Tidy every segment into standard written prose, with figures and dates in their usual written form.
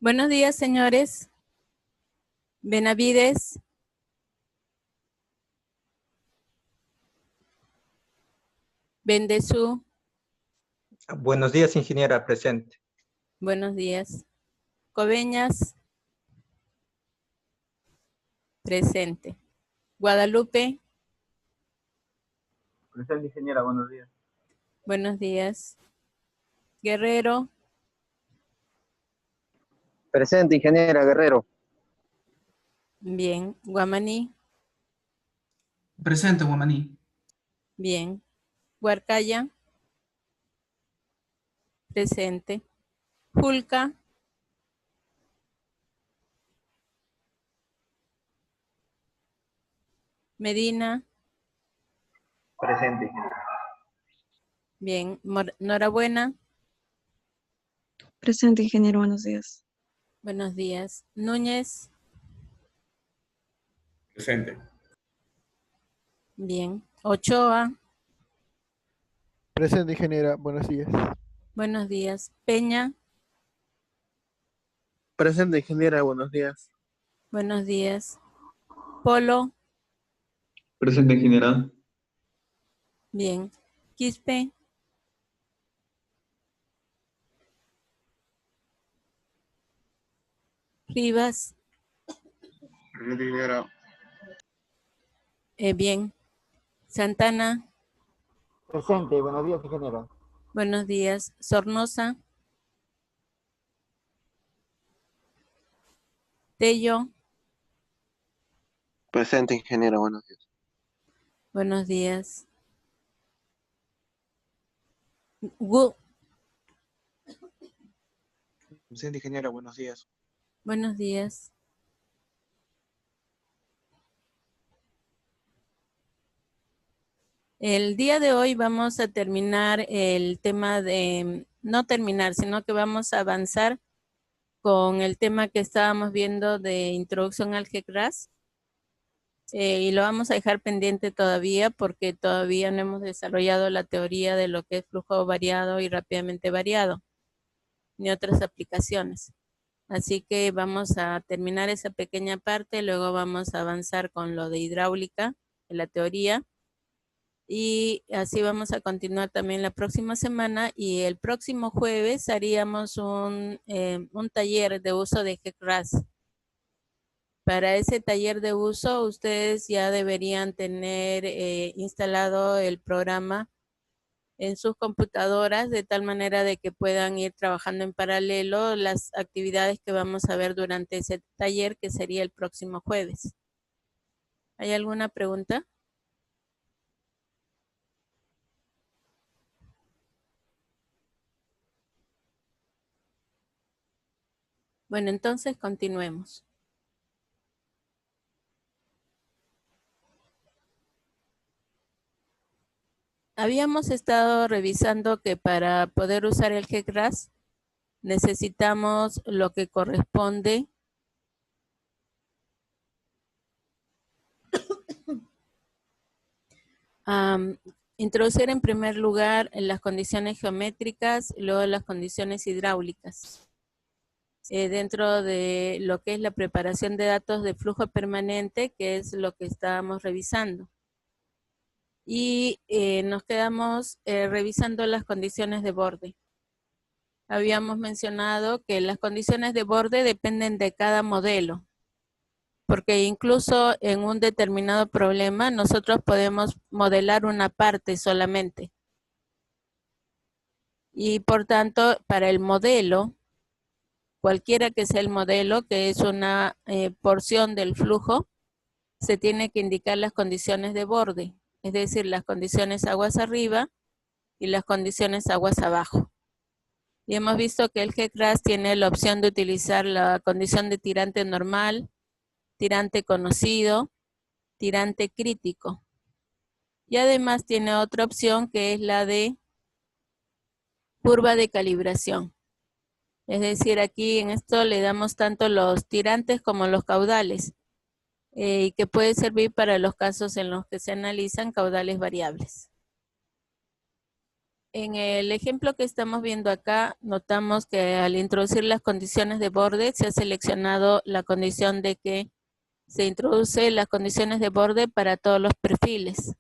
Buenos días, señores. Benavides. Bendezú. Buenos días, ingeniera, presente. Buenos días. Coveñas. Presente. Guadalupe. Presente, ingeniera, buenos días. Buenos días. Guerrero. Presente, ingeniera Guerrero. Bien. Guamaní. Presente, Guamaní. Bien. Huarcaya. Presente. Julca. Medina. Presente, ingeniera. Bien. Norabuena. Presente, ingeniero, buenos días. Buenos días. Núñez. Presente. Bien. Ochoa. Presente, ingeniera. Buenos días. Buenos días. Peña. Presente, ingeniera, buenos días. Buenos días. Polo. Presente, ingeniera. Bien. Quispe. Rivas. Presente, ingeniera. Bien. Santana. Presente, buenos días, ingeniera. Buenos días. Sornosa. Tello. Presente, ingeniera, buenos días. Buenos días. Presente, ingeniera, buenos días. Buenos días. El día de hoy vamos a terminar el tema de, no terminar, sino que vamos a avanzar con el tema que estábamos viendo de introducción al GECRAS. Y lo vamos a dejar pendiente todavía porque todavía no hemos desarrollado la teoría de lo que es flujo variado y rápidamente variado, ni otras aplicaciones. Así que vamos a terminar esa pequeña parte, luego vamos a avanzar con lo de hidráulica, en la teoría, y así vamos a continuar también la próxima semana, y el próximo jueves haríamos un taller de uso de GECRAS. Para ese taller de uso, ustedes ya deberían tener instalado el programa en sus computadoras, de tal manera de que puedan ir trabajando en paralelo las actividades que vamos a ver durante ese taller, que sería el próximo jueves. ¿Hay alguna pregunta? Bueno, entonces continuemos. Habíamos estado revisando que para poder usar el GECRAS necesitamos lo que corresponde a introducir en primer lugar las condiciones geométricas, luego las condiciones hidráulicas. Dentro de lo que es la preparación de datos de flujo permanente, que es lo que estábamos revisando. Y nos quedamos revisando las condiciones de borde. Habíamos mencionado que las condiciones de borde dependen de cada modelo, porque incluso en un determinado problema nosotros podemos modelar una parte solamente. Y por tanto, para el modelo, cualquiera que sea el modelo, que es una porción del flujo, se tiene que indicar las condiciones de borde, es decir, las condiciones aguas arriba y las condiciones aguas abajo. Y hemos visto que el GECRAS tiene la opción de utilizar la condición de tirante normal, tirante conocido, tirante crítico. Y además tiene otra opción que es la de curva de calibración. Es decir, aquí en esto le damos tanto los tirantes como los caudales, y que puede servir para los casos en los que se analizan caudales variables. en el ejemplo que estamos viendo acá, notamos que al introducir las condiciones de borde, se ha seleccionado la condición de que se introduce las condiciones de borde para todos los perfiles.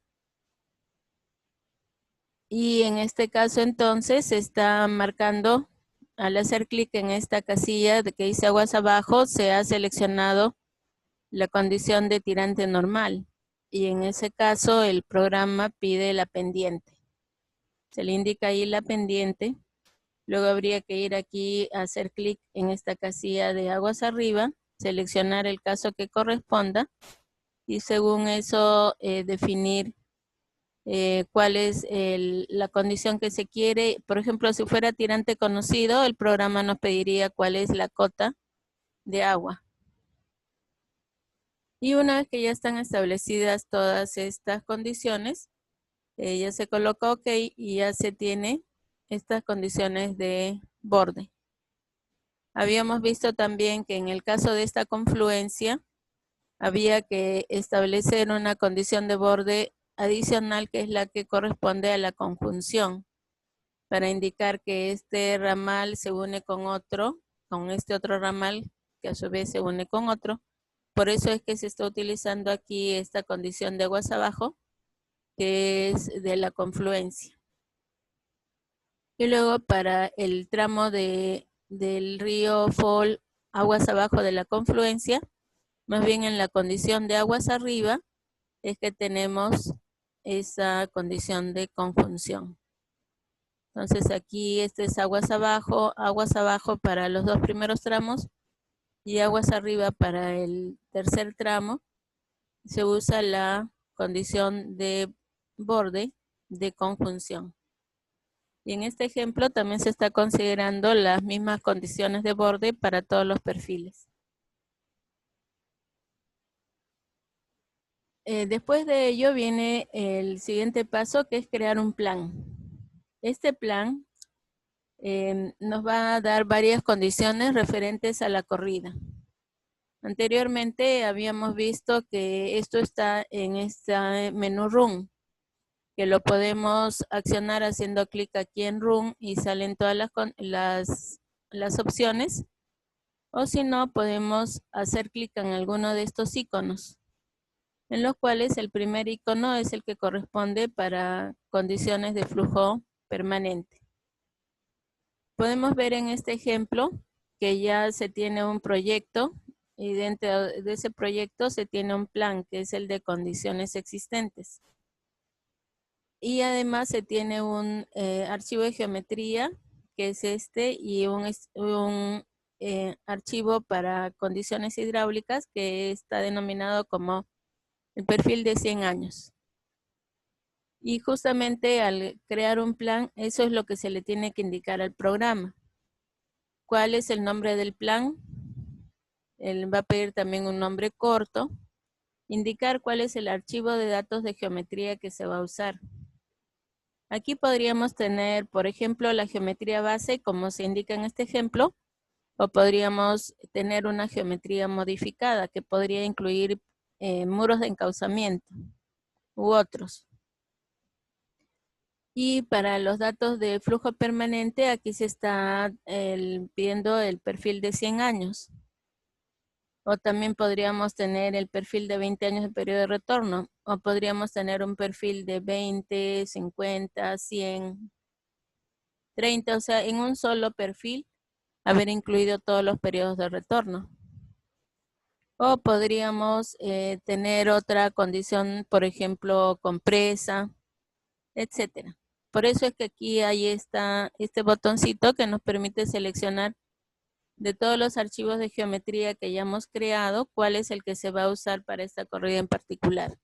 Y en este caso, entonces, se está marcando, al hacer clic en esta casilla de que dice aguas abajo, se ha seleccionado la condición de tirante normal. Y en ese caso, el programa pide la pendiente. Se le indica ahí la pendiente. Luego habría que ir aquí a hacer clic en esta casilla de aguas arriba, seleccionar el caso que corresponda y según eso definir cuál es la condición que se quiere. Por ejemplo, si fuera tirante conocido, el programa nos pediría cuál es la cota de agua. Y una vez que ya están establecidas todas estas condiciones, ya se coloca OK y ya se tiene estas condiciones de borde. Habíamos visto también que en el caso de esta confluencia, había que establecer una condición de borde adicional que es la que corresponde a la conjunción, para indicar que este ramal se une con otro, con este otro ramal que a su vez se une con otro. Por eso es que se está utilizando aquí esta condición de aguas abajo, que es de la confluencia. Y luego para el tramo del río Fall, aguas abajo de la confluencia, más bien en la condición de aguas arriba, es que tenemos esa condición de conjunción. Entonces aquí este es aguas abajo para los dos primeros tramos y aguas arriba para el tercer tramo. Se usa la condición de borde de conjunción. Y en este ejemplo también se está considerando las mismas condiciones de borde para todos los perfiles. Después de ello viene el siguiente paso, que es crear un plan. Este plan nos va a dar varias condiciones referentes a la corrida. Anteriormente habíamos visto que esto está en este menú Run, que lo podemos accionar haciendo clic aquí en Run y salen todas las opciones. O si no, podemos hacer clic en alguno de estos iconos, en los cuales el primer icono es el que corresponde para condiciones de flujo permanente. Podemos ver en este ejemplo que ya se tiene un proyecto y dentro de ese proyecto se tiene un plan que es el de condiciones existentes. Y además se tiene un archivo de geometría que es este y un archivo para condiciones hidráulicas que está denominado como el perfil de 100 años. Y justamente al crear un plan, eso es lo que se le tiene que indicar al programa. ¿Cuál es el nombre del plan? Él va a pedir también un nombre corto. Indicar cuál es el archivo de datos de geometría que se va a usar. Aquí podríamos tener, por ejemplo, la geometría base, como se indica en este ejemplo, o podríamos tener una geometría modificada que podría incluir muros de encauzamiento u otros. Y para los datos de flujo permanente, aquí se está pidiendo el perfil de 100 años. O también podríamos tener el perfil de 20 años de periodo de retorno. O podríamos tener un perfil de 20, 50, 100, 30. O sea, en un solo perfil haber incluido todos los periodos de retorno. O podríamos tener otra condición, por ejemplo, compresa, etcétera. Por eso es que aquí hay este botoncito que nos permite seleccionar de todos los archivos de geometría que ya hemos creado, cuál es el que se va a usar para esta corrida en particular.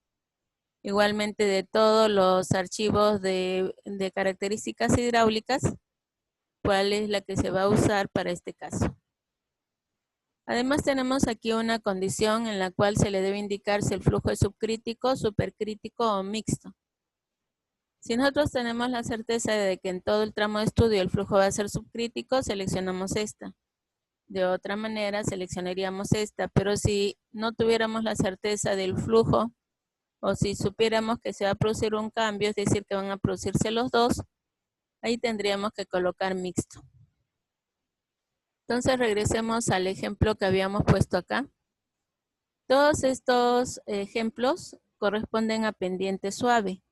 Igualmente de todos los archivos de características hidráulicas, cuál es la que se va a usar para este caso. Además tenemos aquí una condición en la cual se le debe indicar si el flujo es subcrítico, supercrítico o mixto. Si nosotros tenemos la certeza de que en todo el tramo de estudio el flujo va a ser subcrítico, seleccionamos esta. De otra manera, seleccionaríamos esta. Pero si no tuviéramos la certeza del flujo, o si supiéramos que se va a producir un cambio, es decir, que van a producirse los dos, Ahí tendríamos que colocar mixto. Entonces regresemos al ejemplo que habíamos puesto acá. Todos estos ejemplos corresponden a pendiente suave.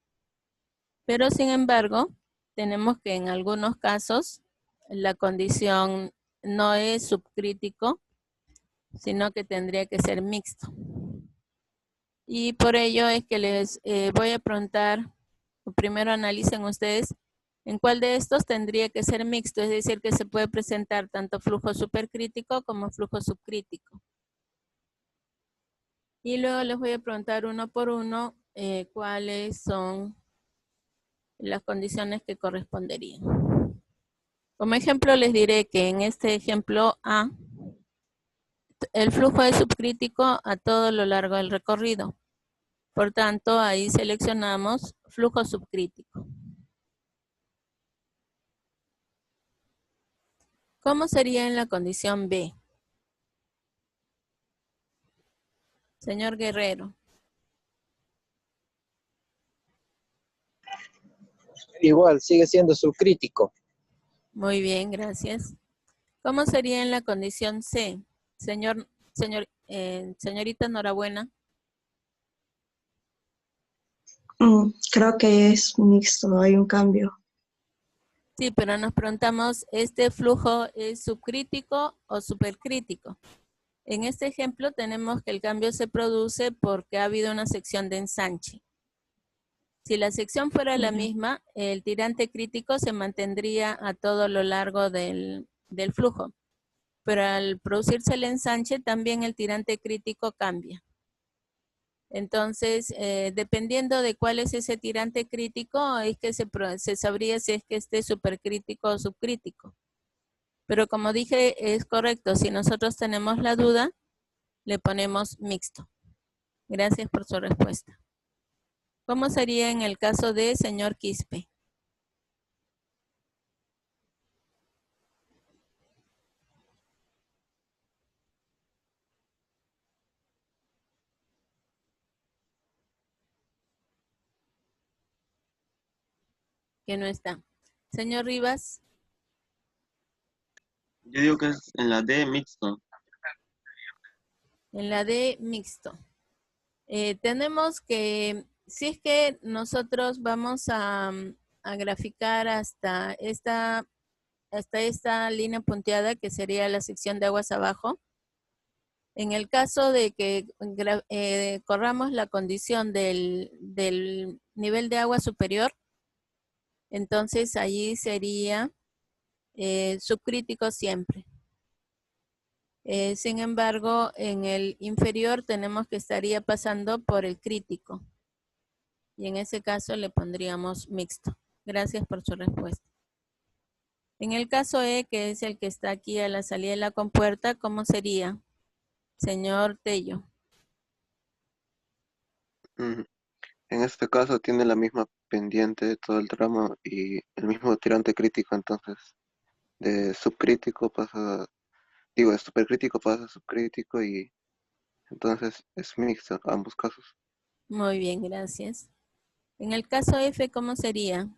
Pero sin embargo, tenemos que en algunos casos la condición no es subcrítico, sino que tendría que ser mixto. Y por ello es que les voy a preguntar, primero analicen ustedes, en cuál de estos tendría que ser mixto, es decir, que se puede presentar tanto flujo supercrítico como flujo subcrítico. Y luego les voy a preguntar uno por uno cuáles son las condiciones que corresponderían. Como ejemplo les diré que en este ejemplo A, el flujo es subcrítico a todo lo largo del recorrido. Por tanto, ahí seleccionamos flujo subcrítico. ¿Cómo sería en la condición B? Señor Guerrero. Igual, sigue siendo subcrítico. Muy bien, gracias. ¿Cómo sería en la condición C? Señorita Norabuena. Creo que es mixto, hay un cambio. Sí, pero nos preguntamos, ¿este flujo es subcrítico o supercrítico? En este ejemplo tenemos que el cambio se produce porque ha habido una sección de ensanche. Si la sección fuera la misma, el tirante crítico se mantendría a todo lo largo del flujo. Pero al producirse el ensanche, también el tirante crítico cambia. Entonces, dependiendo de cuál es ese tirante crítico, es que se sabría si es que esté supercrítico o subcrítico. Pero como dije, es correcto. Si nosotros tenemos la duda, le ponemos mixto. Gracias por su respuesta. ¿Cómo sería en el caso de señor Quispe? Que no está. Señor Rivas. Yo digo que es en la D mixto. En la D mixto. Tenemos que, si es que nosotros vamos a graficar hasta esta línea punteada, que sería la sección de aguas abajo, en el caso de que corramos la condición del nivel de agua superior, entonces allí sería subcrítico siempre. Sin embargo, en el inferior tenemos que estaría pasando por el crítico. Y en ese caso le pondríamos mixto. Gracias por su respuesta. En el caso E, que es el que está aquí a la salida de la compuerta, ¿cómo sería? Señor Tello. En este caso tiene la misma pendiente de todo el tramo y el mismo tirante crítico, entonces de subcrítico pasa, de supercrítico pasa a subcrítico y entonces es mixto ambos casos. Muy bien, gracias. En el caso F, ¿cómo sería?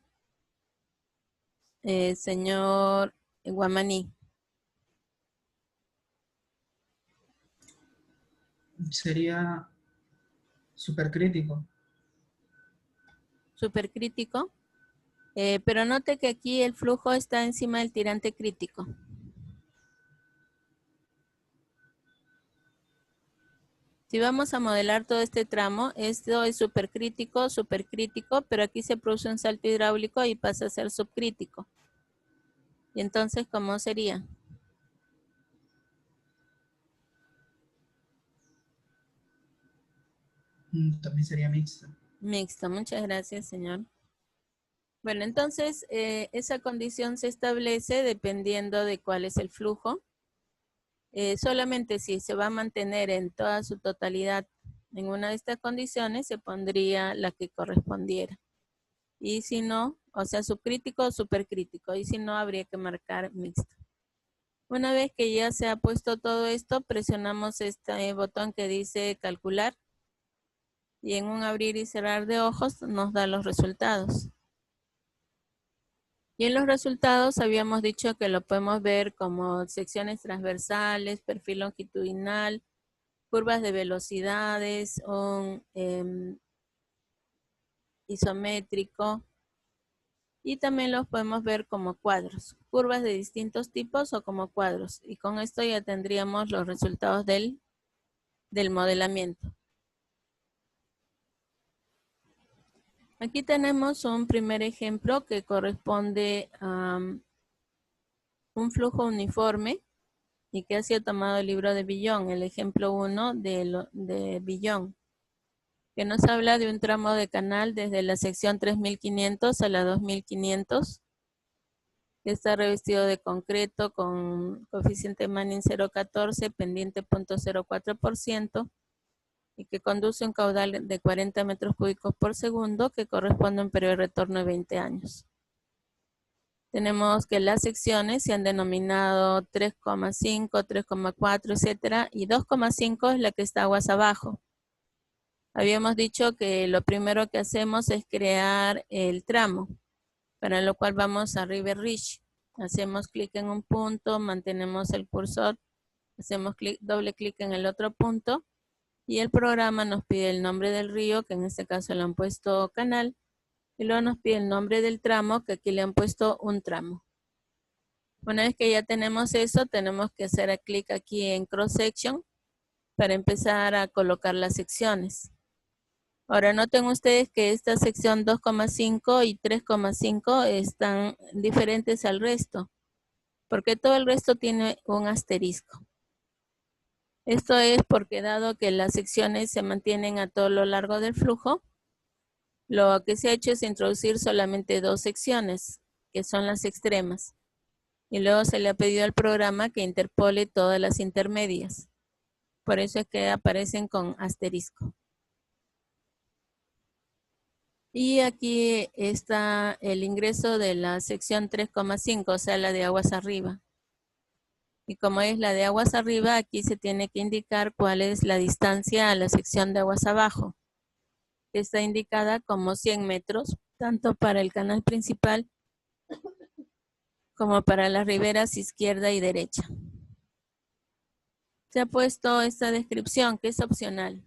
Señor Guamaní. Sería supercrítico. Supercrítico. Pero note que aquí el flujo está encima del tirante crítico. Si vamos a modelar todo este tramo, esto es supercrítico, pero aquí se produce un salto hidráulico y pasa a ser subcrítico. Y entonces, ¿cómo sería? También sería mixto. Mixto, muchas gracias, señor. Bueno, entonces, esa condición se establece dependiendo de cuál es el flujo. Solamente si se va a mantener en toda su totalidad en una de estas condiciones, se pondría la que correspondiera. Y si no, o sea, subcrítico o supercrítico. Y si no, habría que marcar mixto. Una vez que ya se ha puesto todo esto, presionamos este botón que dice calcular. Y en un abrir y cerrar de ojos nos da los resultados. Y en los resultados habíamos dicho que lo podemos ver como secciones transversales, perfil longitudinal, curvas de velocidades, un isométrico, y también los podemos ver como cuadros, curvas de distintos tipos o como cuadros. Y con esto ya tendríamos los resultados del modelamiento. Aquí tenemos un primer ejemplo que corresponde a un flujo uniforme y que ha sido tomado del libro de Billon, el ejemplo 1 de Billon, que nos habla de un tramo de canal desde la sección 3500 a la 2500, que está revestido de concreto con coeficiente Manning 0.14, pendiente 0.04%, y que conduce un caudal de 40 metros cúbicos por segundo, que corresponde a un periodo de retorno de 20 años. Tenemos que las secciones se han denominado 3,5, 3,4, etcétera, y 2,5 es la que está aguas abajo. Habíamos dicho que lo primero que hacemos es crear el tramo, para lo cual vamos a River Ridge. Hacemos clic en un punto, mantenemos el cursor, hacemos doble clic en el otro punto, y el programa nos pide el nombre del río, que en este caso le han puesto canal, y luego nos pide el nombre del tramo, que aquí le han puesto un tramo. Una vez que ya tenemos eso, tenemos que hacer clic aquí en Cross Section para empezar a colocar las secciones. Ahora noten ustedes que esta sección 2,5 y 3,5 están diferentes al resto, porque todo el resto tiene un asterisco. Esto es porque dado que las secciones se mantienen a todo lo largo del flujo, lo que se ha hecho es introducir solamente 2 secciones, que son las extremas. Y luego se le ha pedido al programa que interpole todas las intermedias. Por eso es que aparecen con asterisco. Y aquí está el ingreso de la sección 3,5, o sea, la de aguas arriba. Y como es la de aguas arriba, aquí se tiene que indicar cuál es la distancia a la sección de aguas abajo, que está indicada como 100 metros, tanto para el canal principal como para las riberas izquierda y derecha. Se ha puesto esta descripción, que es opcional.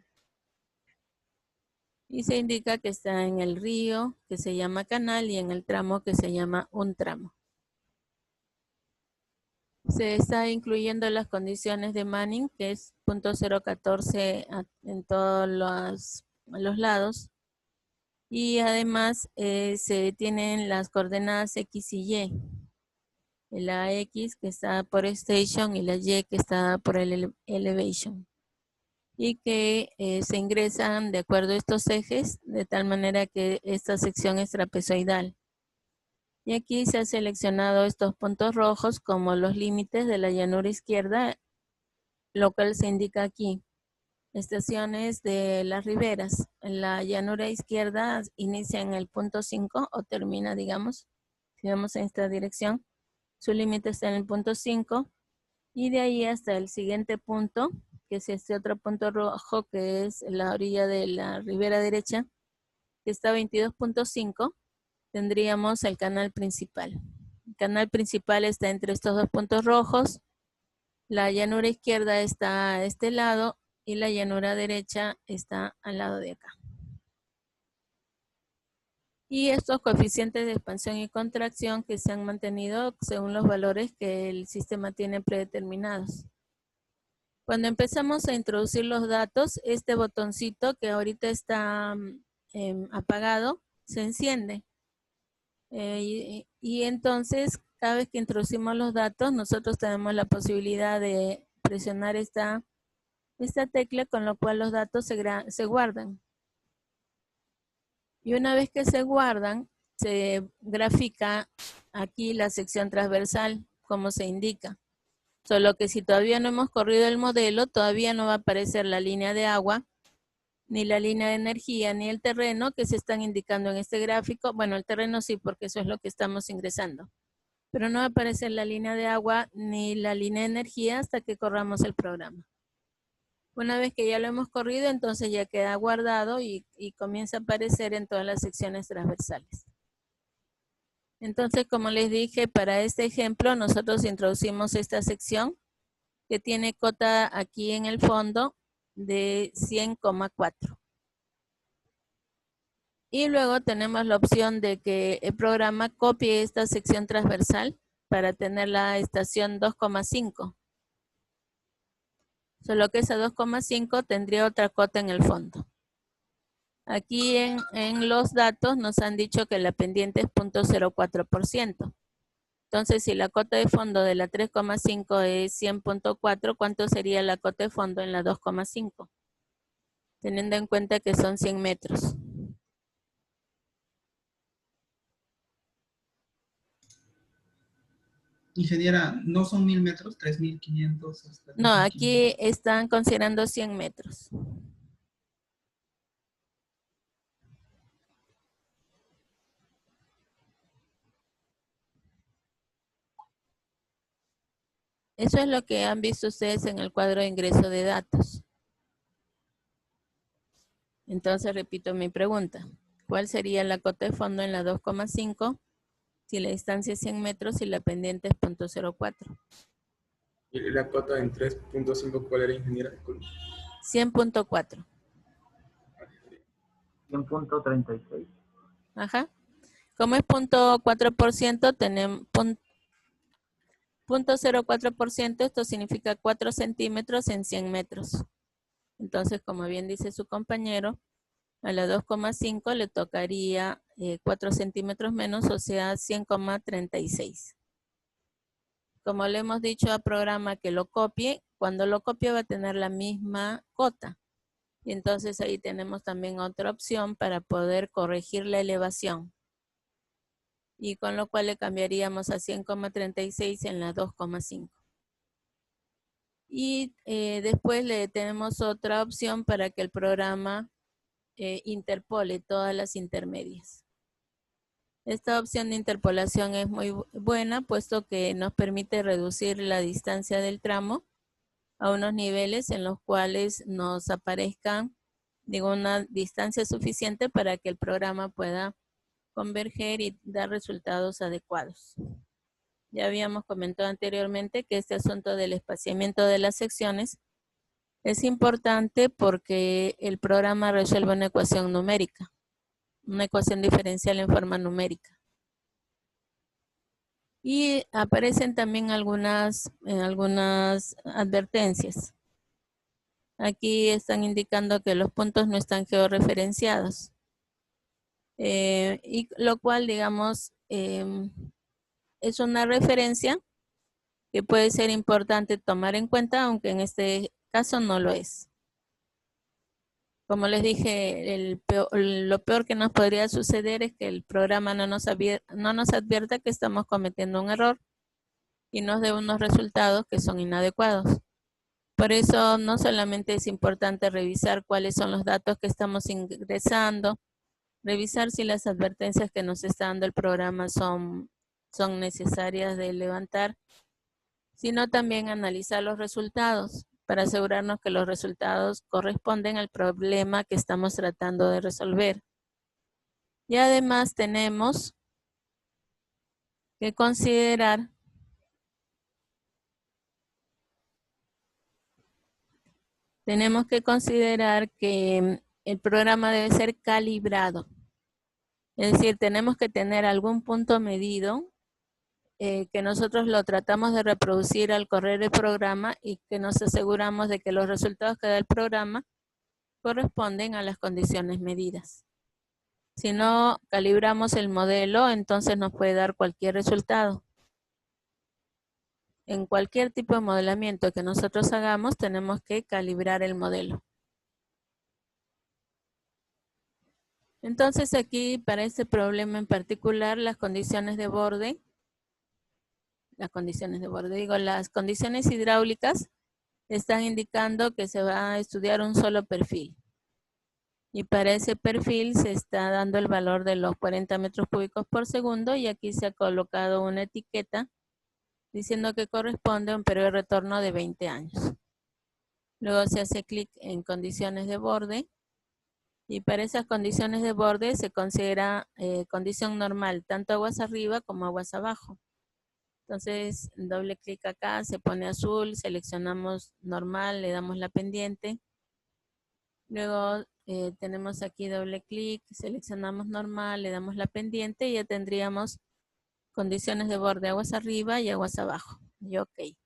Y se indica que está en el río, que se llama canal, y en el tramo, que se llama un tramo. Se está incluyendo las condiciones de Manning, que es 0.014 en todos los lados. Y además se tienen las coordenadas X y Y. La X que está por station y la Y que está por el elevation. Y que se ingresan de acuerdo a estos ejes, de tal manera que esta sección es trapezoidal. Y aquí se han seleccionado estos puntos rojos como los límites de la llanura izquierda, lo cual se indica aquí. Estaciones de las riberas. En la llanura izquierda inicia en el punto 5 o termina, digamos, si vemos en esta dirección. Su límite está en el punto 5 y de ahí hasta el siguiente punto, que es este otro punto rojo que es la orilla de la ribera derecha, que está a 22.5. Tendríamos el canal principal. El canal principal está entre estos 2 puntos rojos. La llanura izquierda está a este lado y la llanura derecha está al lado de acá. Y estos coeficientes de expansión y contracción que se han mantenido según los valores que el sistema tiene predeterminados. Cuando empezamos a introducir los datos, este botoncito que ahorita está apagado, se enciende. Y entonces, cada vez que introducimos los datos, nosotros tenemos la posibilidad de presionar esta tecla, con lo cual los datos se guardan. Y una vez que se guardan, se grafica aquí la sección transversal, como se indica. Solo que si todavía no hemos corrido el modelo, todavía no va a aparecer la línea de agua, ni la línea de energía, ni el terreno que se están indicando en este gráfico. Bueno, el terreno sí, porque eso es lo que estamos ingresando. Pero no va a aparecer la línea de agua ni la línea de energía hasta que corramos el programa. Una vez que ya lo hemos corrido, entonces ya queda guardado y comienza a aparecer en todas las secciones transversales. Entonces, como les dije, para este ejemplo nosotros introducimos esta sección que tiene cota aquí en el fondo de 100,4. Y luego tenemos la opción de que el programa copie esta sección transversal para tener la estación 2,5. Solo que esa 2,5 tendría otra cota en el fondo. Aquí en los datos nos han dicho que la pendiente es 0.04%. Entonces, si la cota de fondo de la 3,5 es 100.4, ¿cuánto sería la cota de fondo en la 2,5? Teniendo en cuenta que son 100 metros. Ingeniera, ¿no son 1000 metros? 3500 hasta No, 3500. aquí están considerando 100 metros. Eso es lo que han visto ustedes en el cuadro de ingreso de datos. Entonces, repito mi pregunta. ¿Cuál sería la cota de fondo en la 2,5 si la distancia es 100 metros y la pendiente es 0.04? ¿Y la cota en 3.5 cuál era, ingeniera? 100.4. 100.36. Ajá. Como es 0.4%, tenemos 0.04%, esto significa 4 centímetros en 100 metros. Entonces, como bien dice su compañero, a la 2,5 le tocaría 4 centímetros menos, o sea, 100,36. Como le hemos dicho al programa que lo copie, cuando lo copie va a tener la misma cota. Y entonces ahí tenemos también otra opción para poder corregir la elevación. Y con lo cual le cambiaríamos a 100,36 en la 2,5. Y después le tenemos otra opción para que el programa interpole todas las intermedias. Esta opción de interpolación es muy buena, puesto que nos permite reducir la distancia del tramo a unos niveles en los cuales nos aparezcan, digo, una distancia suficiente para que el programa pueda converger y dar resultados adecuados. Ya habíamos comentado anteriormente que este asunto del espaciamiento de las secciones es importante porque el programa resuelve una ecuación numérica, una ecuación diferencial en forma numérica. Y aparecen también algunas advertencias. Aquí están indicando que los puntos no están georreferenciados. Y lo cual, digamos, es una referencia que puede ser importante tomar en cuenta, aunque en este caso no lo es. Como les dije, lo peor que nos podría suceder es que el programa no nos advierta que estamos cometiendo un error y nos dé unos resultados que son inadecuados. Por eso no solamente es importante revisar cuáles son los datos que estamos ingresando, revisar si las advertencias que nos está dando el programa son necesarias de levantar, sino también analizar los resultados para asegurarnos que los resultados corresponden al problema que estamos tratando de resolver. Y además tenemos que considerar que el programa debe ser calibrado. Es decir, tenemos que tener algún punto medido que nosotros lo tratamos de reproducir al correr el programa y que nos aseguramos de que los resultados que da el programa corresponden a las condiciones medidas. Si no calibramos el modelo, entonces nos puede dar cualquier resultado. En cualquier tipo de modelamiento que nosotros hagamos, tenemos que calibrar el modelo. Entonces aquí, para este problema en particular, las condiciones hidráulicas están indicando que se va a estudiar un solo perfil. Y para ese perfil se está dando el valor de los 40 metros cúbicos por segundo y aquí se ha colocado una etiqueta diciendo que corresponde a un periodo de retorno de 20 años. Luego se hace clic en condiciones de borde Y para esas condiciones de borde se considera condición normal, tanto aguas arriba como aguas abajo. Entonces, doble clic acá, se pone azul, seleccionamos normal, le damos la pendiente. Luego tenemos aquí doble clic, seleccionamos normal, le damos la pendiente y ya tendríamos condiciones de borde aguas arriba y aguas abajo. Y OK.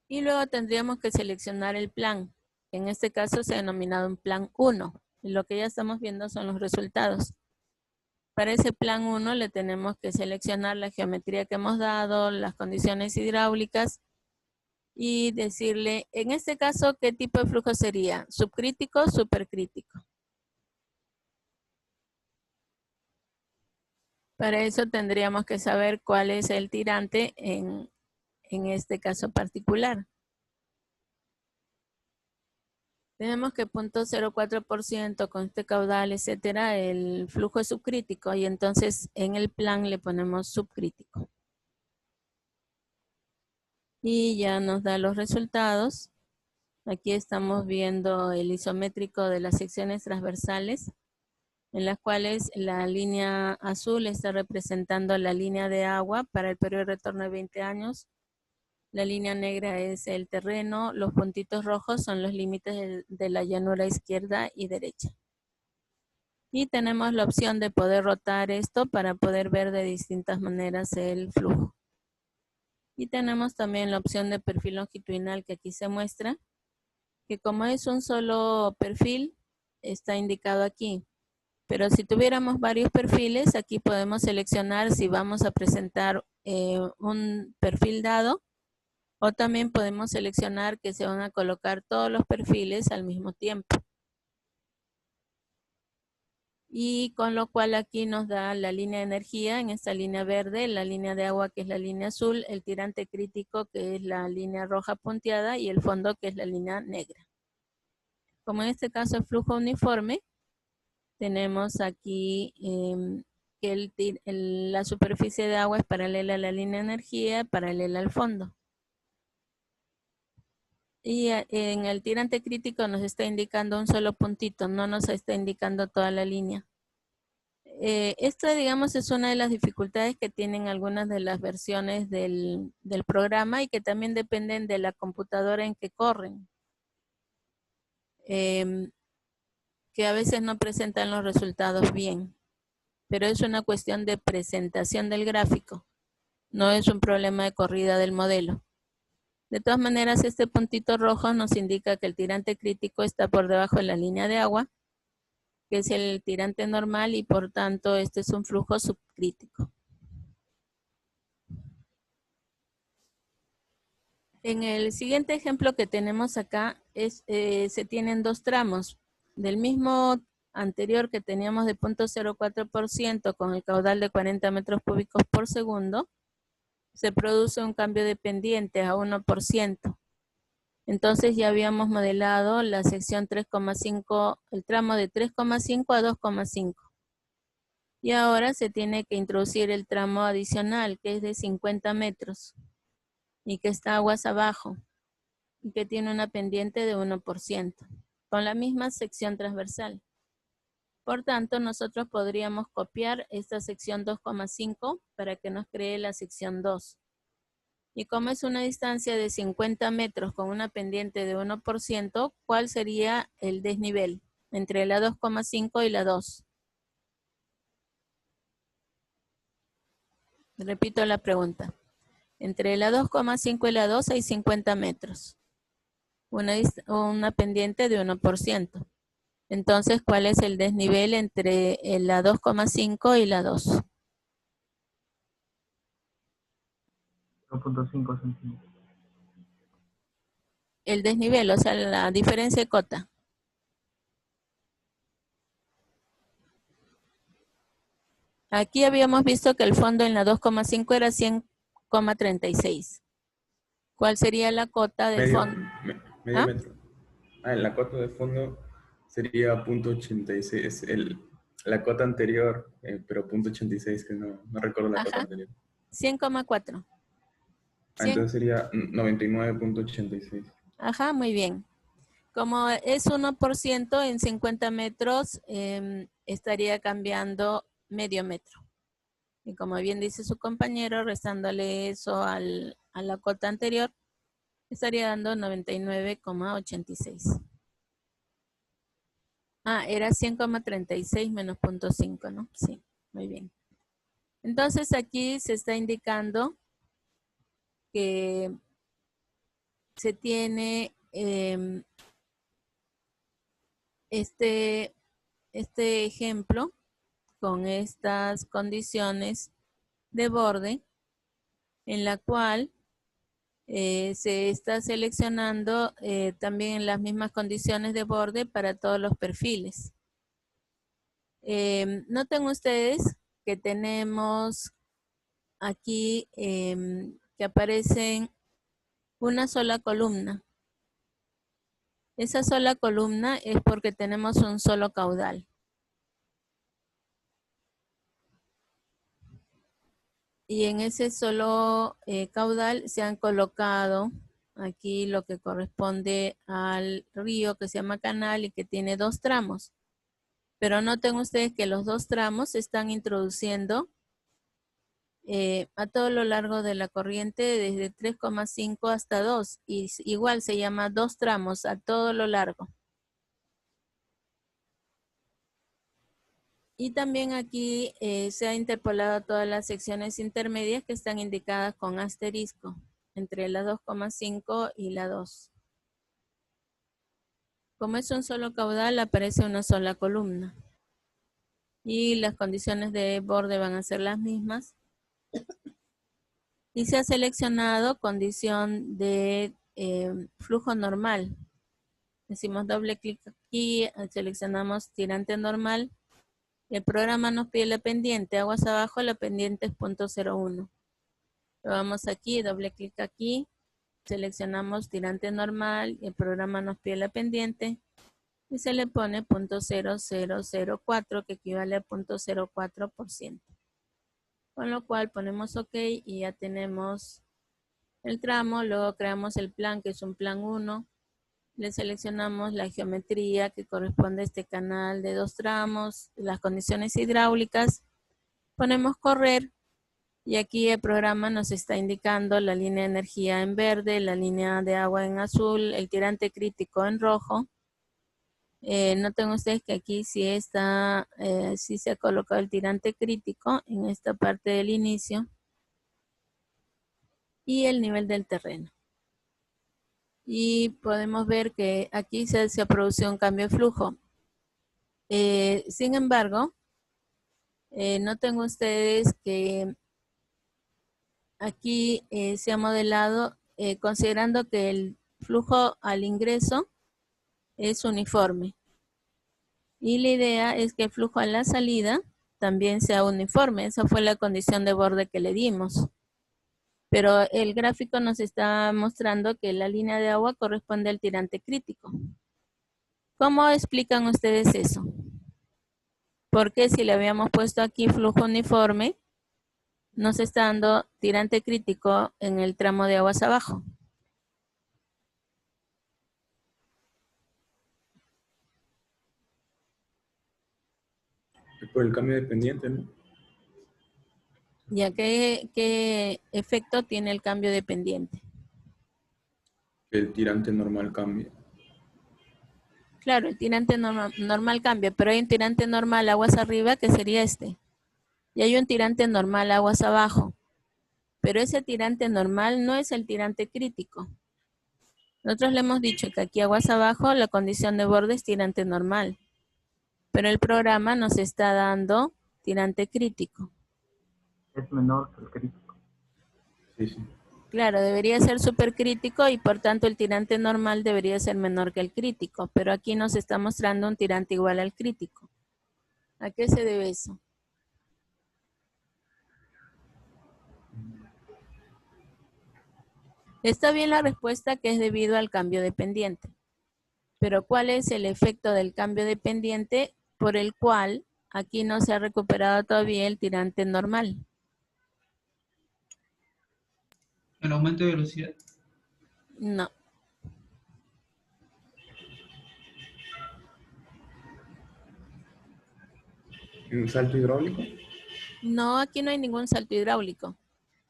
Y luego tendríamos que seleccionar el plan. En este caso se ha denominado un plan 1. Y lo que ya estamos viendo son los resultados. Para ese plan 1 le tenemos que seleccionar la geometría que hemos dado, las condiciones hidráulicas y decirle, en este caso, ¿qué tipo de flujo sería? ¿Subcrítico o supercrítico? Para eso tendríamos que saber cuál es el tirante en este caso particular. Tenemos que 0.04% con este caudal, etcétera, el flujo es subcrítico y entonces en el plan le ponemos subcrítico. Y ya nos da los resultados. Aquí estamos viendo el isométrico de las secciones transversales, en las cuales la línea azul está representando la línea de agua para el periodo de retorno de 20 años. La línea negra es el terreno, los puntitos rojos son los límites de la llanura izquierda y derecha. Y tenemos la opción de poder rotar esto para poder ver de distintas maneras el flujo. Y tenemos también la opción de perfil longitudinal que aquí se muestra, que como es un solo perfil, está indicado aquí. Pero si tuviéramos varios perfiles, aquí podemos seleccionar si vamos a presentar un perfil dado, o también podemos seleccionar que se van a colocar todos los perfiles al mismo tiempo. Y con lo cual aquí nos da la línea de energía en esta línea verde, la línea de agua que es la línea azul, el tirante crítico que es la línea roja punteada y el fondo que es la línea negra. Como en este caso es flujo uniforme, tenemos aquí que la superficie de agua es paralela a la línea de energía, paralela al fondo. Y en el tirante crítico nos está indicando un solo puntito, no nos está indicando toda la línea. Esta, digamos, es una de las dificultades que tienen algunas de las versiones del programa y que también dependen de la computadora en que corren. Que a veces no presentan los resultados bien, pero es una cuestión de presentación del gráfico, no es un problema de corrida del modelo. De todas maneras, este puntito rojo nos indica que el tirante crítico está por debajo de la línea de agua, que es el tirante normal y por tanto este es un flujo subcrítico. En el siguiente ejemplo que tenemos acá, se tienen dos tramos. Del mismo anterior que teníamos de 0.04% con el caudal de 40 metros cúbicos por segundo, se produce un cambio de pendiente a 1%. Entonces ya habíamos modelado la sección 3,5, el tramo de 3,5 a 2,5. Y ahora se tiene que introducir el tramo adicional, que es de 50 metros y que está aguas abajo y que tiene una pendiente de 1%, con la misma sección transversal. Por tanto, nosotros podríamos copiar esta sección 2,5 para que nos cree la sección 2. Y como es una distancia de 50 metros con una pendiente de 1%, ¿cuál sería el desnivel entre la 2,5 y la 2? Repito la pregunta. Entre la 2,5 y la 2 hay 50 metros. Una pendiente de 1%. Entonces, ¿cuál es el desnivel entre la 2,5 y la 2? 0.5 centímetros. El desnivel, o sea, la diferencia de cota. Aquí habíamos visto que el fondo en la 2,5 era 100,36. ¿Cuál sería la cota del fondo? Medio metro. La cota de fondo sería 0.86. La cota anterior, pero 0.86, que no recuerdo la cota anterior. 100,4. Entonces sería 99.86. Ajá, muy bien. Como es 1% en 50 metros, estaría cambiando medio metro. Y como bien dice su compañero, restándole eso a la cota anterior, estaría dando 99,86. Ah, era 100,36 menos 0.5, ¿no? Sí, muy bien. Entonces aquí se está indicando que se tiene este ejemplo con estas condiciones de borde en la cual se está seleccionando también las mismas condiciones de borde para todos los perfiles. Noten ustedes que tenemos aquí que aparecen una sola columna. Esa sola columna es porque tenemos un solo caudal. Y en ese solo caudal se han colocado aquí lo que corresponde al río que se llama canal y que tiene 2 tramos. Pero noten ustedes que los 2 tramos se están introduciendo a todo lo largo de la corriente desde 3,5 hasta 2. Y igual se llama 2 tramos a todo lo largo. Y también aquí se ha interpolado todas las secciones intermedias que están indicadas con asterisco entre la 2,5 y la 2. Como es un solo caudal, aparece una sola columna. Y las condiciones de borde van a ser las mismas. Y se ha seleccionado condición de flujo normal. Decimos doble clic aquí, seleccionamos tirante normal. El programa nos pide la pendiente, aguas abajo, la pendiente es 0.01. Lo vamos aquí, doble clic aquí, seleccionamos tirante normal, el programa nos pide la pendiente y se le pone 0.0004 que equivale a 0.04%. Con lo cual ponemos OK y ya tenemos el tramo, luego creamos el plan que es un plan 1. Le seleccionamos la geometría que corresponde a este canal de 2 tramos, las condiciones hidráulicas, ponemos correr y aquí el programa nos está indicando la línea de energía en verde, la línea de agua en azul, el tirante crítico en rojo. Noten ustedes que aquí sí se ha colocado el tirante crítico en esta parte del inicio y el nivel del terreno. Y podemos ver que aquí se ha producido un cambio de flujo. Sin embargo, noten ustedes que aquí se ha modelado considerando que el flujo al ingreso es uniforme. Y la idea es que el flujo a la salida también sea uniforme. Esa fue la condición de borde que le dimos. Pero el gráfico nos está mostrando que la línea de agua corresponde al tirante crítico. ¿Cómo explican ustedes eso? Porque si le habíamos puesto aquí flujo uniforme, nos está dando tirante crítico en el tramo de aguas abajo. Por el cambio de pendiente, ¿no? ¿Y a qué efecto tiene el cambio de pendiente? Que el tirante normal cambia. Claro, el tirante normal cambia, pero hay un tirante normal aguas arriba que sería este. Y hay un tirante normal aguas abajo. Pero ese tirante normal no es el tirante crítico. Nosotros le hemos dicho que aquí aguas abajo la condición de borde es tirante normal. Pero el programa nos está dando tirante crítico. Es menor que el crítico. Sí, sí. Claro, debería ser supercrítico y por tanto el tirante normal debería ser menor que el crítico. Pero aquí nos está mostrando un tirante igual al crítico. ¿A qué se debe eso? Está bien la respuesta que es debido al cambio de pendiente. Pero ¿cuál es el efecto del cambio de pendiente por el cual aquí no se ha recuperado todavía el tirante normal? El aumento de velocidad. No. ¿Un salto hidráulico? No, aquí no hay ningún salto hidráulico.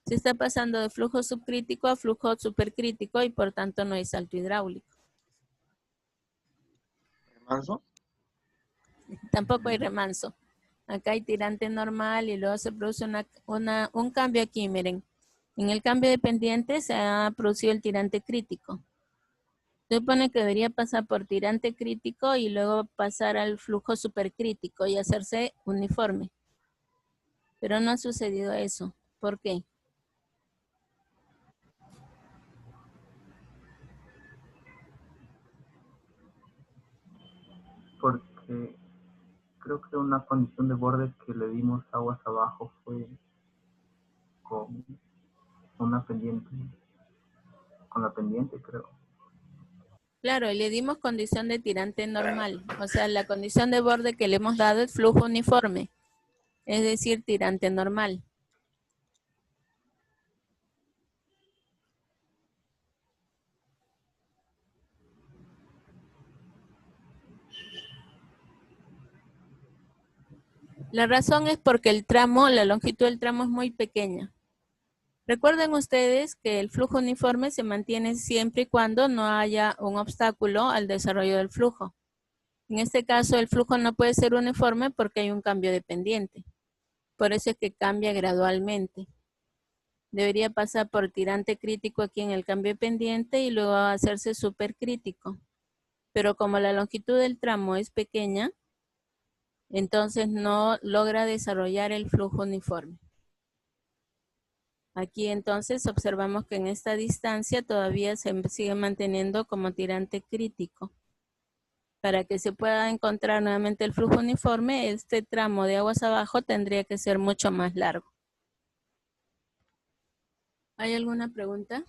Se está pasando de flujo subcrítico a flujo supercrítico y por tanto no hay salto hidráulico. ¿Remanso? Tampoco hay remanso. Acá hay tirante normal y luego se produce un cambio aquí, miren. En el cambio de pendiente se ha producido el tirante crítico. Se supone que debería pasar por tirante crítico y luego pasar al flujo supercrítico y hacerse uniforme. Pero no ha sucedido eso. ¿Por qué? Porque creo que una condición de borde que le dimos aguas abajo fue con una pendiente, con la pendiente creo. Claro, le dimos condición de tirante normal. O sea, la condición de borde que le hemos dado es flujo uniforme. Es decir, tirante normal. La razón es porque el tramo, la longitud del tramo es muy pequeña. Recuerden ustedes que el flujo uniforme se mantiene siempre y cuando no haya un obstáculo al desarrollo del flujo. En este caso, el flujo no puede ser uniforme porque hay un cambio de pendiente. Por eso es que cambia gradualmente. Debería pasar por tirante crítico aquí en el cambio de pendiente y luego hacerse supercrítico. Pero como la longitud del tramo es pequeña, entonces no logra desarrollar el flujo uniforme. Aquí entonces observamos que en esta distancia todavía se sigue manteniendo como tirante crítico. Para que se pueda encontrar nuevamente el flujo uniforme, este tramo de aguas abajo tendría que ser mucho más largo. ¿Hay alguna pregunta?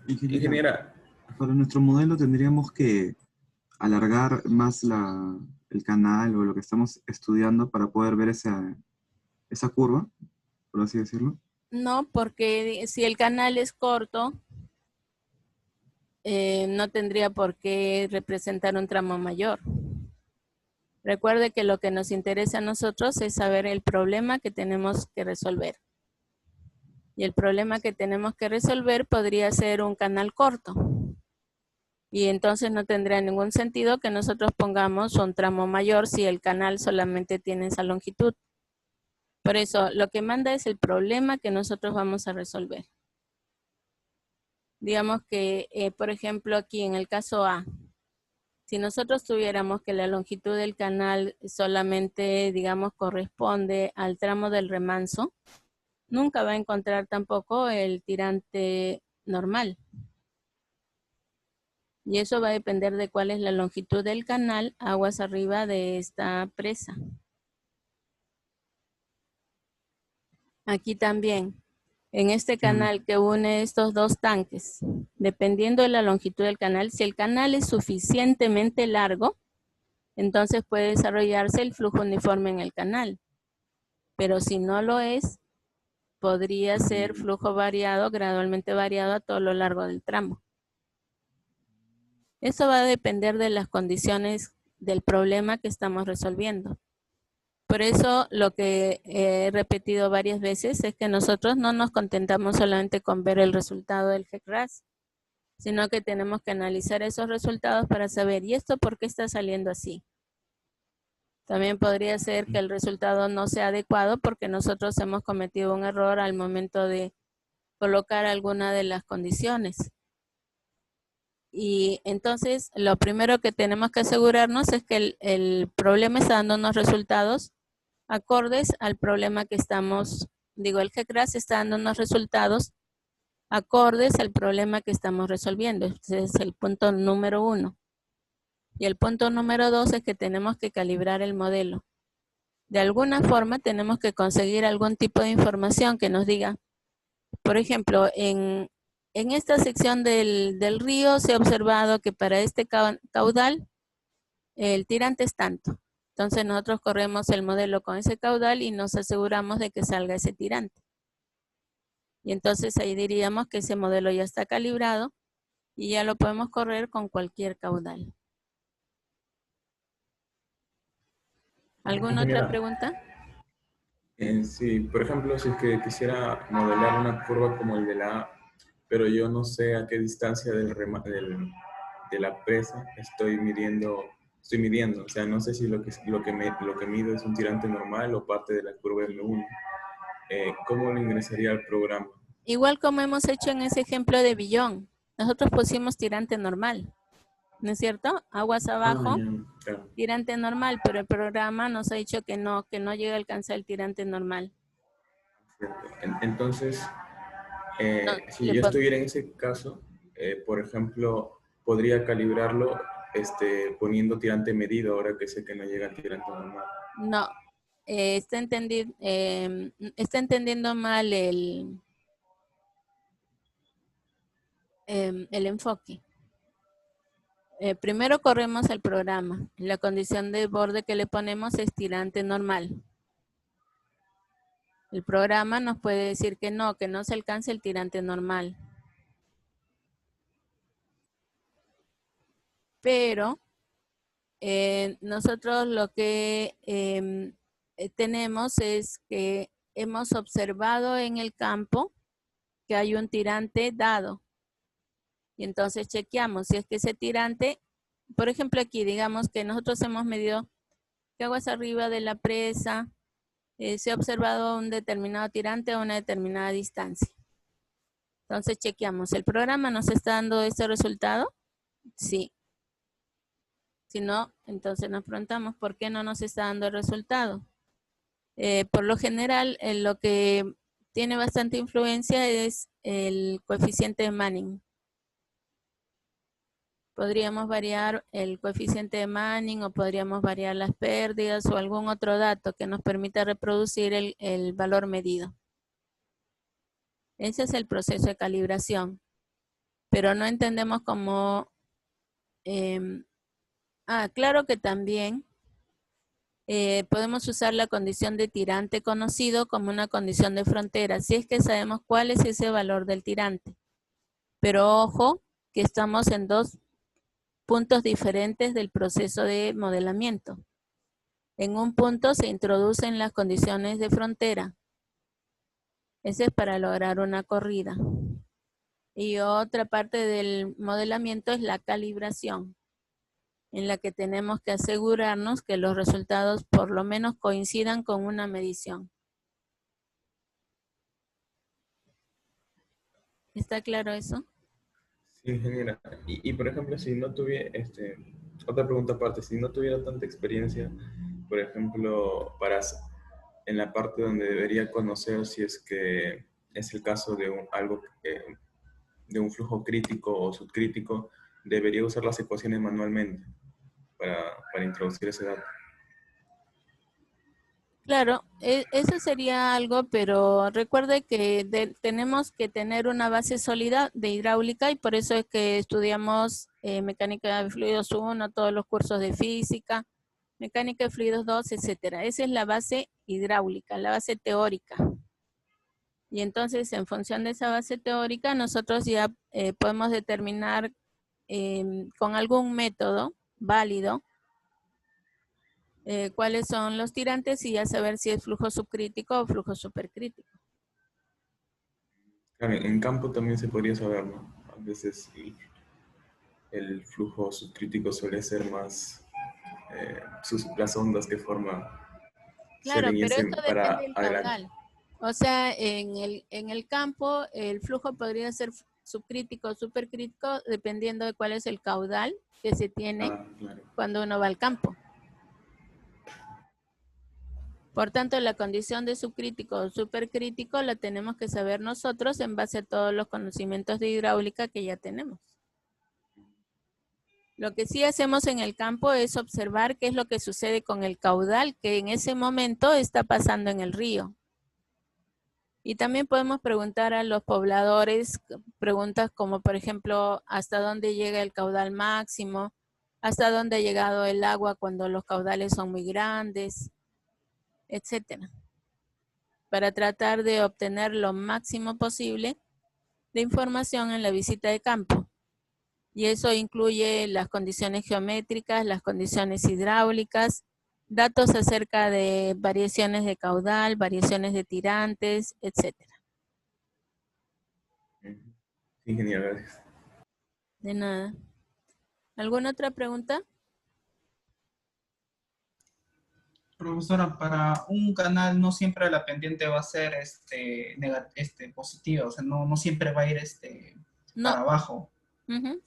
Ingeniera, Para nuestro modelo tendríamos que alargar más el canal o lo que estamos estudiando para poder ver esa curva, por así decirlo. No, porque si el canal es corto, no tendría por qué representar un tramo mayor. Recuerde que lo que nos interesa a nosotros es saber el problema que tenemos que resolver. Y el problema que tenemos que resolver podría ser un canal corto. Y entonces no tendría ningún sentido que nosotros pongamos un tramo mayor si el canal solamente tiene esa longitud. Por eso, lo que manda es el problema que nosotros vamos a resolver. Digamos que, por ejemplo, aquí en el caso A, si nosotros tuviéramos que la longitud del canal solamente, digamos, corresponde al tramo del remanso, nunca va a encontrar tampoco el tirante normal. Y eso va a depender de cuál es la longitud del canal aguas arriba de esta presa. Aquí también, en este canal que une estos dos tanques, dependiendo de la longitud del canal, si el canal es suficientemente largo, entonces puede desarrollarse el flujo uniforme en el canal. Pero si no lo es, podría ser flujo variado, gradualmente variado a todo lo largo del tramo. Eso va a depender de las condiciones del problema que estamos resolviendo. Por eso lo que he repetido varias veces es que nosotros no nos contentamos solamente con ver el resultado del GEC-RAS, sino que tenemos que analizar esos resultados para saber, ¿y esto por qué está saliendo así? También podría ser que el resultado no sea adecuado porque nosotros hemos cometido un error al momento de colocar alguna de las condiciones. Y entonces lo primero que tenemos que asegurarnos es que el problema está dando unos resultados acordes al problema que estamos, el GEC-RAS está dando unos resultados acordes al problema que estamos resolviendo. Ese es el punto número 1. Y el punto número 2 es que tenemos que calibrar el modelo. De alguna forma tenemos que conseguir algún tipo de información que nos diga, por ejemplo, en esta sección del río se ha observado que para este caudal el tirante es tanto. Entonces nosotros corremos el modelo con ese caudal y nos aseguramos de que salga ese tirante. Y entonces ahí diríamos que ese modelo ya está calibrado Y ya lo podemos correr con cualquier caudal. ¿Alguna otra pregunta? Sí, por ejemplo, si es que quisiera modelar una curva como el de la A, pero yo no sé a qué distancia de la presa estoy midiendo, o sea, no sé si lo que mido es un tirante normal o parte de la curva M1. ¿Cómo lo ingresaría al programa? Igual como hemos hecho en ese ejemplo de billón. Nosotros pusimos tirante normal, ¿no es cierto? Aguas abajo, Claro. tirante normal, pero el programa nos ha dicho que no llega a alcanzar el tirante normal. Entonces, No, si yo estuviera en ese caso, por ejemplo, podría calibrarlo poniendo tirante medido ahora que sé que no llega al tirante normal. No, está entendiendo mal el enfoque. Primero corremos el programa. La condición de borde que le ponemos es tirante normal. El programa nos puede decir que no se alcance el tirante normal. Pero nosotros lo que tenemos es que hemos observado en el campo que hay un tirante dado. Y entonces chequeamos si es que ese tirante, por ejemplo aquí, digamos que nosotros hemos medido que aguas arriba de la presa, se ha observado un determinado tirante a una determinada distancia. Entonces chequeamos, ¿el programa nos está dando este resultado? Sí. Si no, entonces nos preguntamos por qué no nos está dando el resultado. Por lo general, lo que tiene bastante influencia es el coeficiente de Manning. Podríamos variar el coeficiente de Manning o podríamos variar las pérdidas o algún otro dato que nos permita reproducir el valor medido. Ese es el proceso de calibración. Pero no entendemos cómo... claro que también podemos usar la condición de tirante conocido como una condición de frontera, si es que sabemos cuál es ese valor del tirante. Pero ojo que estamos en dos puntos diferentes del proceso de modelamiento. En un punto se introducen las condiciones de frontera. Ese es para lograr una corrida. Y otra parte del modelamiento es la calibración, en la que tenemos que asegurarnos que los resultados por lo menos coincidan con una medición. ¿Está claro eso? Sí, ingeniera. Y por ejemplo, si no tuviera, otra pregunta aparte, si no tuviera tanta experiencia, por ejemplo, en la parte donde debería conocer si es que es el caso de de un flujo crítico o subcrítico, debería usar las ecuaciones manualmente para introducir ese dato. Claro, eso sería algo, pero recuerde que tenemos que tener una base sólida de hidráulica y por eso es que estudiamos mecánica de fluidos 1, todos los cursos de física, mecánica de fluidos 2, etcétera. Esa es la base hidráulica, la base teórica. Y entonces, en función de esa base teórica, nosotros ya podemos determinar con algún método válido cuáles son los tirantes y ya saber si es flujo subcrítico o flujo supercrítico. Claro, en campo también se podría saber, ¿no? A veces el flujo subcrítico suele ser más las ondas que forma. Claro, pero esto para depende del adelante. caudal. O sea, en el campo el flujo podría ser subcrítico o supercrítico dependiendo de cuál es el caudal que se tiene Claro. cuando uno va al campo. Por tanto, la condición de subcrítico o supercrítico la tenemos que saber nosotros en base a todos los conocimientos de hidráulica que ya tenemos. Lo que sí hacemos en el campo es observar qué es lo que sucede con el caudal que en ese momento está pasando en el río. Y también podemos preguntar a los pobladores preguntas como, por ejemplo, ¿hasta dónde llega el caudal máximo? ¿Hasta dónde ha llegado el agua cuando los caudales son muy grandes? Etcétera. Para tratar de obtener lo máximo posible de información en la visita de campo. Y eso incluye las condiciones geométricas, las condiciones hidráulicas, datos acerca de variaciones de caudal, variaciones de tirantes, etc. Ingeniero, gracias. De nada. ¿Alguna otra pregunta? Profesora, para un canal no siempre la pendiente va a ser positiva, o sea, no siempre va a ir para abajo. Uh-huh.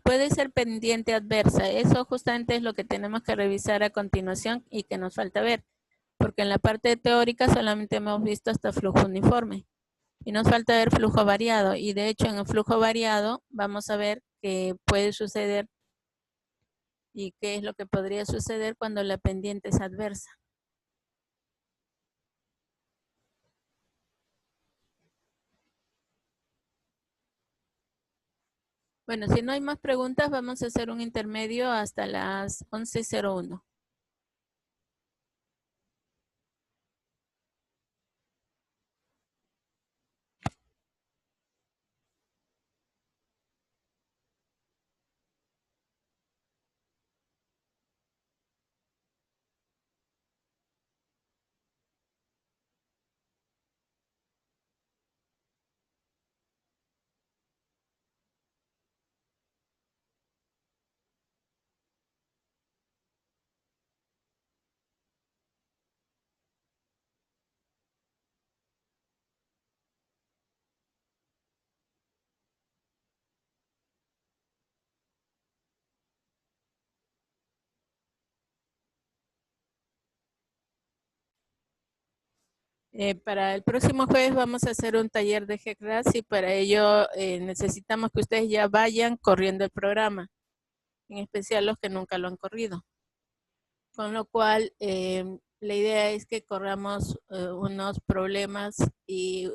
Puede ser pendiente adversa. Eso justamente es lo que tenemos que revisar a continuación y que nos falta ver. Porque en la parte teórica solamente hemos visto hasta flujo uniforme. Y nos falta ver flujo variado. Y de hecho en el flujo variado vamos a ver qué puede suceder y qué es lo que podría suceder cuando la pendiente es adversa. Bueno, si no hay más preguntas, vamos a hacer un intermedio hasta las 11:01. Para el próximo jueves vamos a hacer un taller de GECRAS y para ello necesitamos que ustedes ya vayan corriendo el programa, en especial los que nunca lo han corrido. Con lo cual, la idea es que corramos unos problemas y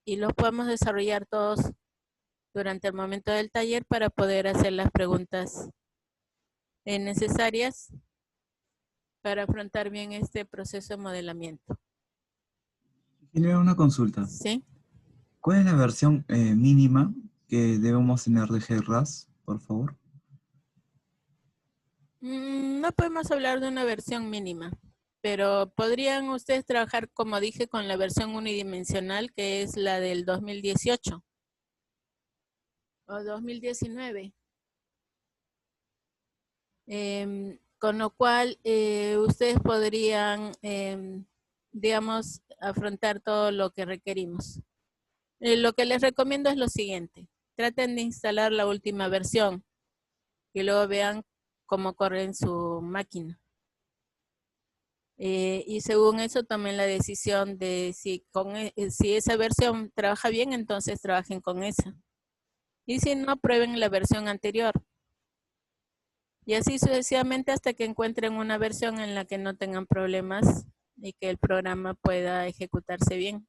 los podamos desarrollar todos durante el momento del taller para poder hacer las preguntas necesarias para afrontar bien este proceso de modelamiento. Tiene una consulta. ¿Sí? ¿Cuál es la versión mínima que debemos tener de GRAS, por favor? No podemos hablar de una versión mínima, pero podrían ustedes trabajar, como dije, con la versión unidimensional, que es la del 2018 o 2019. Con lo cual, ustedes podrían, digamos, afrontar todo lo que requerimos. Lo que les recomiendo es lo siguiente. Traten de instalar la última versión y luego vean cómo corre en su máquina. Y según eso tomen la decisión de si esa versión trabaja bien, entonces trabajen con esa. Y si no, prueben la versión anterior. Y así sucesivamente hasta que encuentren una versión en la que no tengan problemas y que el programa pueda ejecutarse bien.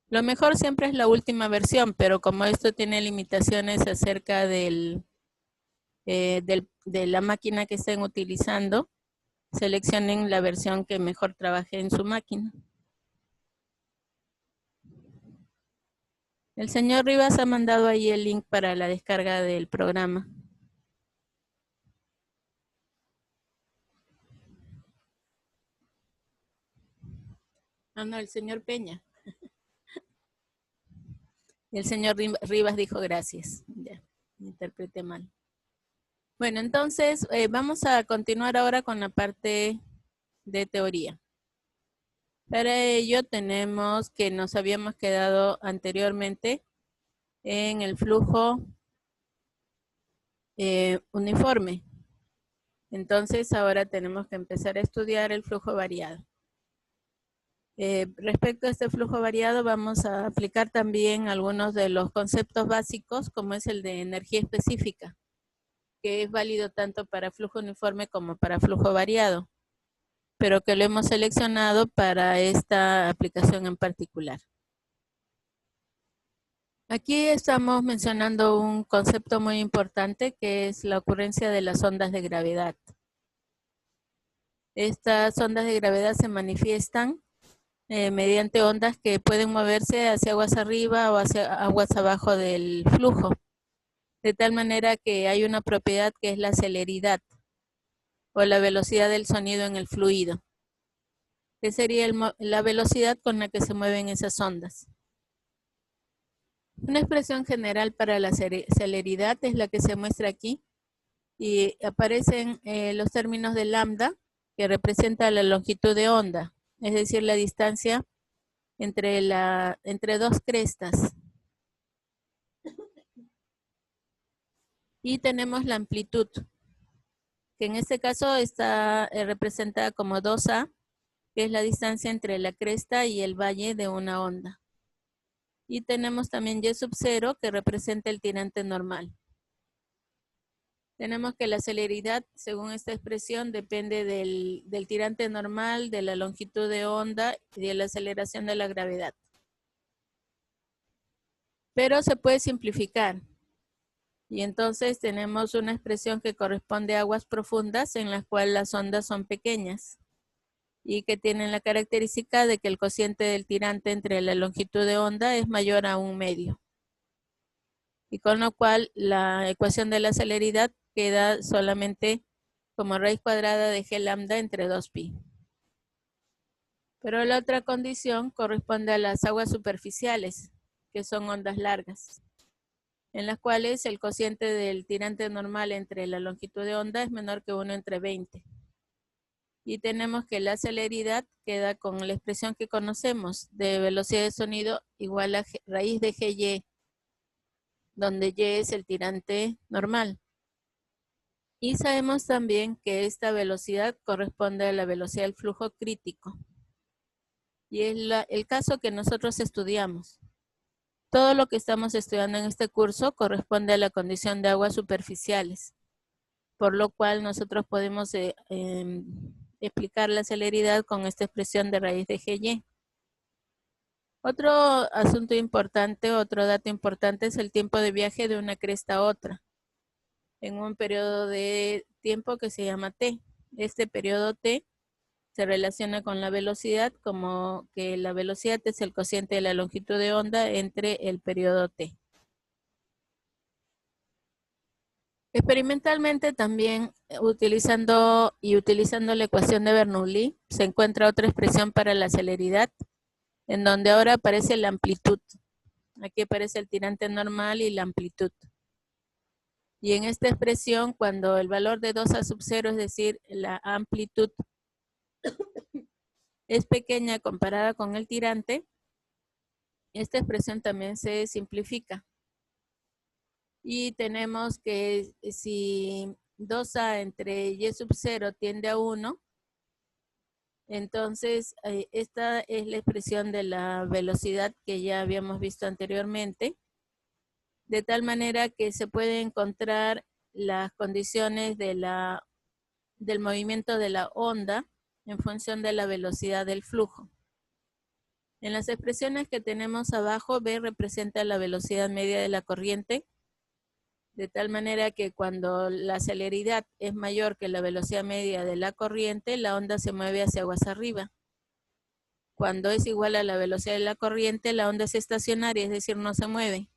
Lo mejor siempre es la última versión, pero como esto tiene limitaciones acerca de la máquina que estén utilizando, seleccionen la versión que mejor trabaje en su máquina. El señor Rivas ha mandado ahí el link para la descarga del programa. No, el señor Peña. El señor Rivas dijo gracias. Ya, me interpreté mal. Bueno, entonces vamos a continuar ahora con la parte de teoría. Para ello tenemos que nos habíamos quedado anteriormente en el flujo uniforme. Entonces ahora tenemos que empezar a estudiar el flujo variado. Respecto a este flujo variado vamos a aplicar también algunos de los conceptos básicos como es el de energía específica, que es válido tanto para flujo uniforme como para flujo variado, pero que lo hemos seleccionado para esta aplicación en particular. Aquí estamos mencionando un concepto muy importante que es la ocurrencia de las ondas de gravedad. Estas ondas de gravedad se manifiestan mediante ondas que pueden moverse hacia aguas arriba o hacia aguas abajo del flujo. De tal manera que hay una propiedad que es la celeridad o la velocidad del sonido en el fluido, que sería la velocidad con la que se mueven esas ondas. Una expresión general para la celeridad es la que se muestra aquí y aparecen los términos de lambda, que representa la longitud de onda, es decir, la distancia entre dos crestas. Y tenemos la amplitud, que en este caso está representada como 2A, que es la distancia entre la cresta y el valle de una onda. Y tenemos también Y sub 0, que representa el tirante normal. Tenemos que la celeridad, según esta expresión, depende del tirante normal, de la longitud de onda y de la aceleración de la gravedad. Pero se puede simplificar. Y entonces tenemos una expresión que corresponde a aguas profundas en las cuales las ondas son pequeñas y que tienen la característica de que el cociente del tirante entre la longitud de onda es mayor a 1/2. Y con lo cual la ecuación de la celeridad queda solamente como raíz cuadrada de G lambda entre 2pi. Pero la otra condición corresponde a las aguas superficiales, que son ondas largas, en las cuales el cociente del tirante normal entre la longitud de onda es menor que 1/20. Y tenemos que la celeridad queda con la expresión que conocemos de velocidad de sonido igual a raíz de Gy, donde Y es el tirante normal. Y sabemos también que esta velocidad corresponde a la velocidad del flujo crítico. Y es el caso que nosotros estudiamos. Todo lo que estamos estudiando en este curso corresponde a la condición de aguas superficiales, por lo cual nosotros podemos explicar la celeridad con esta expresión de raíz de Gy. Otro asunto importante, otro dato importante es el tiempo de viaje de una cresta a otra, en un periodo de tiempo que se llama t. Este periodo t se relaciona con la velocidad, como que la velocidad es el cociente de la longitud de onda entre el periodo t. Experimentalmente también, utilizando la ecuación de Bernoulli, se encuentra otra expresión para la celeridad, en donde ahora aparece la amplitud. Aquí aparece el tirante normal y la amplitud. Y en esta expresión, cuando el valor de 2A sub 0, es decir, la amplitud, es pequeña comparada con el tirante, esta expresión también se simplifica. Y tenemos que si 2A entre Y sub 0 tiende a 1, entonces esta es la expresión de la velocidad que ya habíamos visto anteriormente, de tal manera que se puede encontrar las condiciones del movimiento de la onda en función de la velocidad del flujo. En las expresiones que tenemos abajo, B representa la velocidad media de la corriente, de tal manera que cuando la celeridad es mayor que la velocidad media de la corriente, la onda se mueve hacia aguas arriba. Cuando es igual a la velocidad de la corriente, la onda es estacionaria, es decir, no se mueve.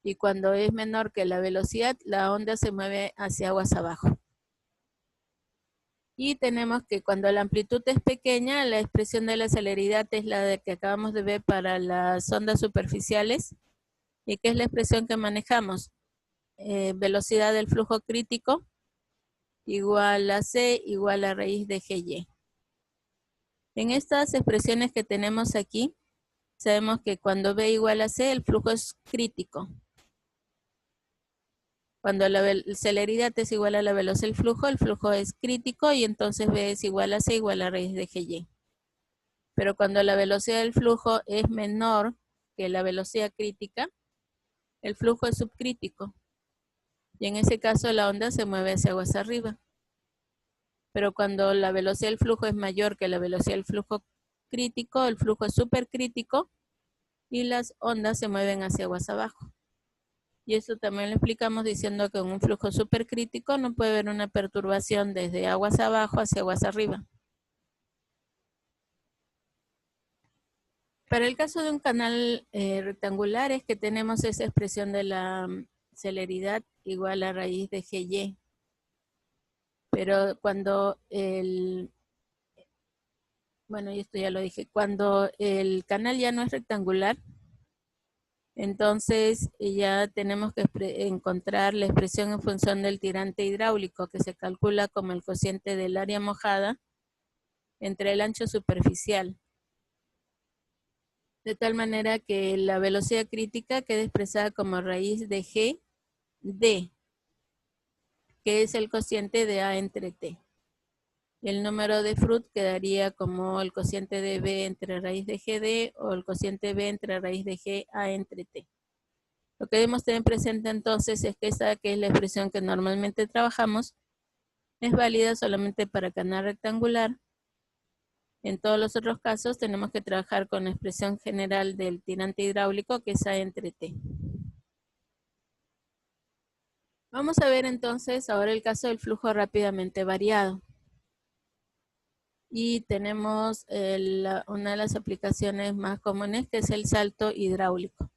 Y cuando es menor que la velocidad, la onda se mueve hacia aguas abajo. Y tenemos que cuando la amplitud es pequeña, la expresión de la celeridad es la de que acabamos de ver para las ondas superficiales. ¿Y qué es la expresión que manejamos? Velocidad del flujo crítico igual a C igual a raíz de Gy. En estas expresiones que tenemos aquí, sabemos que cuando B igual a C, el flujo es crítico. Cuando la celeridad es igual a la velocidad del flujo, el flujo es crítico y entonces B es igual a C igual a raíz de Gy. Pero cuando la velocidad del flujo es menor que la velocidad crítica, el flujo es subcrítico. Y en ese caso la onda se mueve hacia aguas arriba. Pero cuando la velocidad del flujo es mayor que la velocidad del flujo crítico, el flujo es supercrítico y las ondas se mueven hacia aguas abajo. Y eso también lo explicamos diciendo que en un flujo supercrítico no puede haber una perturbación desde aguas abajo hacia aguas arriba. Para el caso de un canal rectangular es que tenemos esa expresión de la celeridad igual a raíz de GY. Pero cuando bueno, y esto ya lo dije, cuando el canal ya no es rectangular, entonces ya tenemos que encontrar la expresión en función del tirante hidráulico, que se calcula como el cociente del área mojada entre el ancho superficial. De tal manera que la velocidad crítica quede expresada como raíz de G D, que es el cociente de A entre T. Y el número de Fruit quedaría como el cociente de B entre raíz de GD o el cociente B entre raíz de G A entre T. Lo que debemos tener presente entonces es que esta, que es la expresión que normalmente trabajamos, es válida solamente para canal rectangular. En todos los otros casos tenemos que trabajar con la expresión general del tirante hidráulico, que es A entre T. Vamos a ver entonces ahora el caso del flujo rápidamente variado. Y tenemos una de las aplicaciones más comunes, que es el salto hidráulico.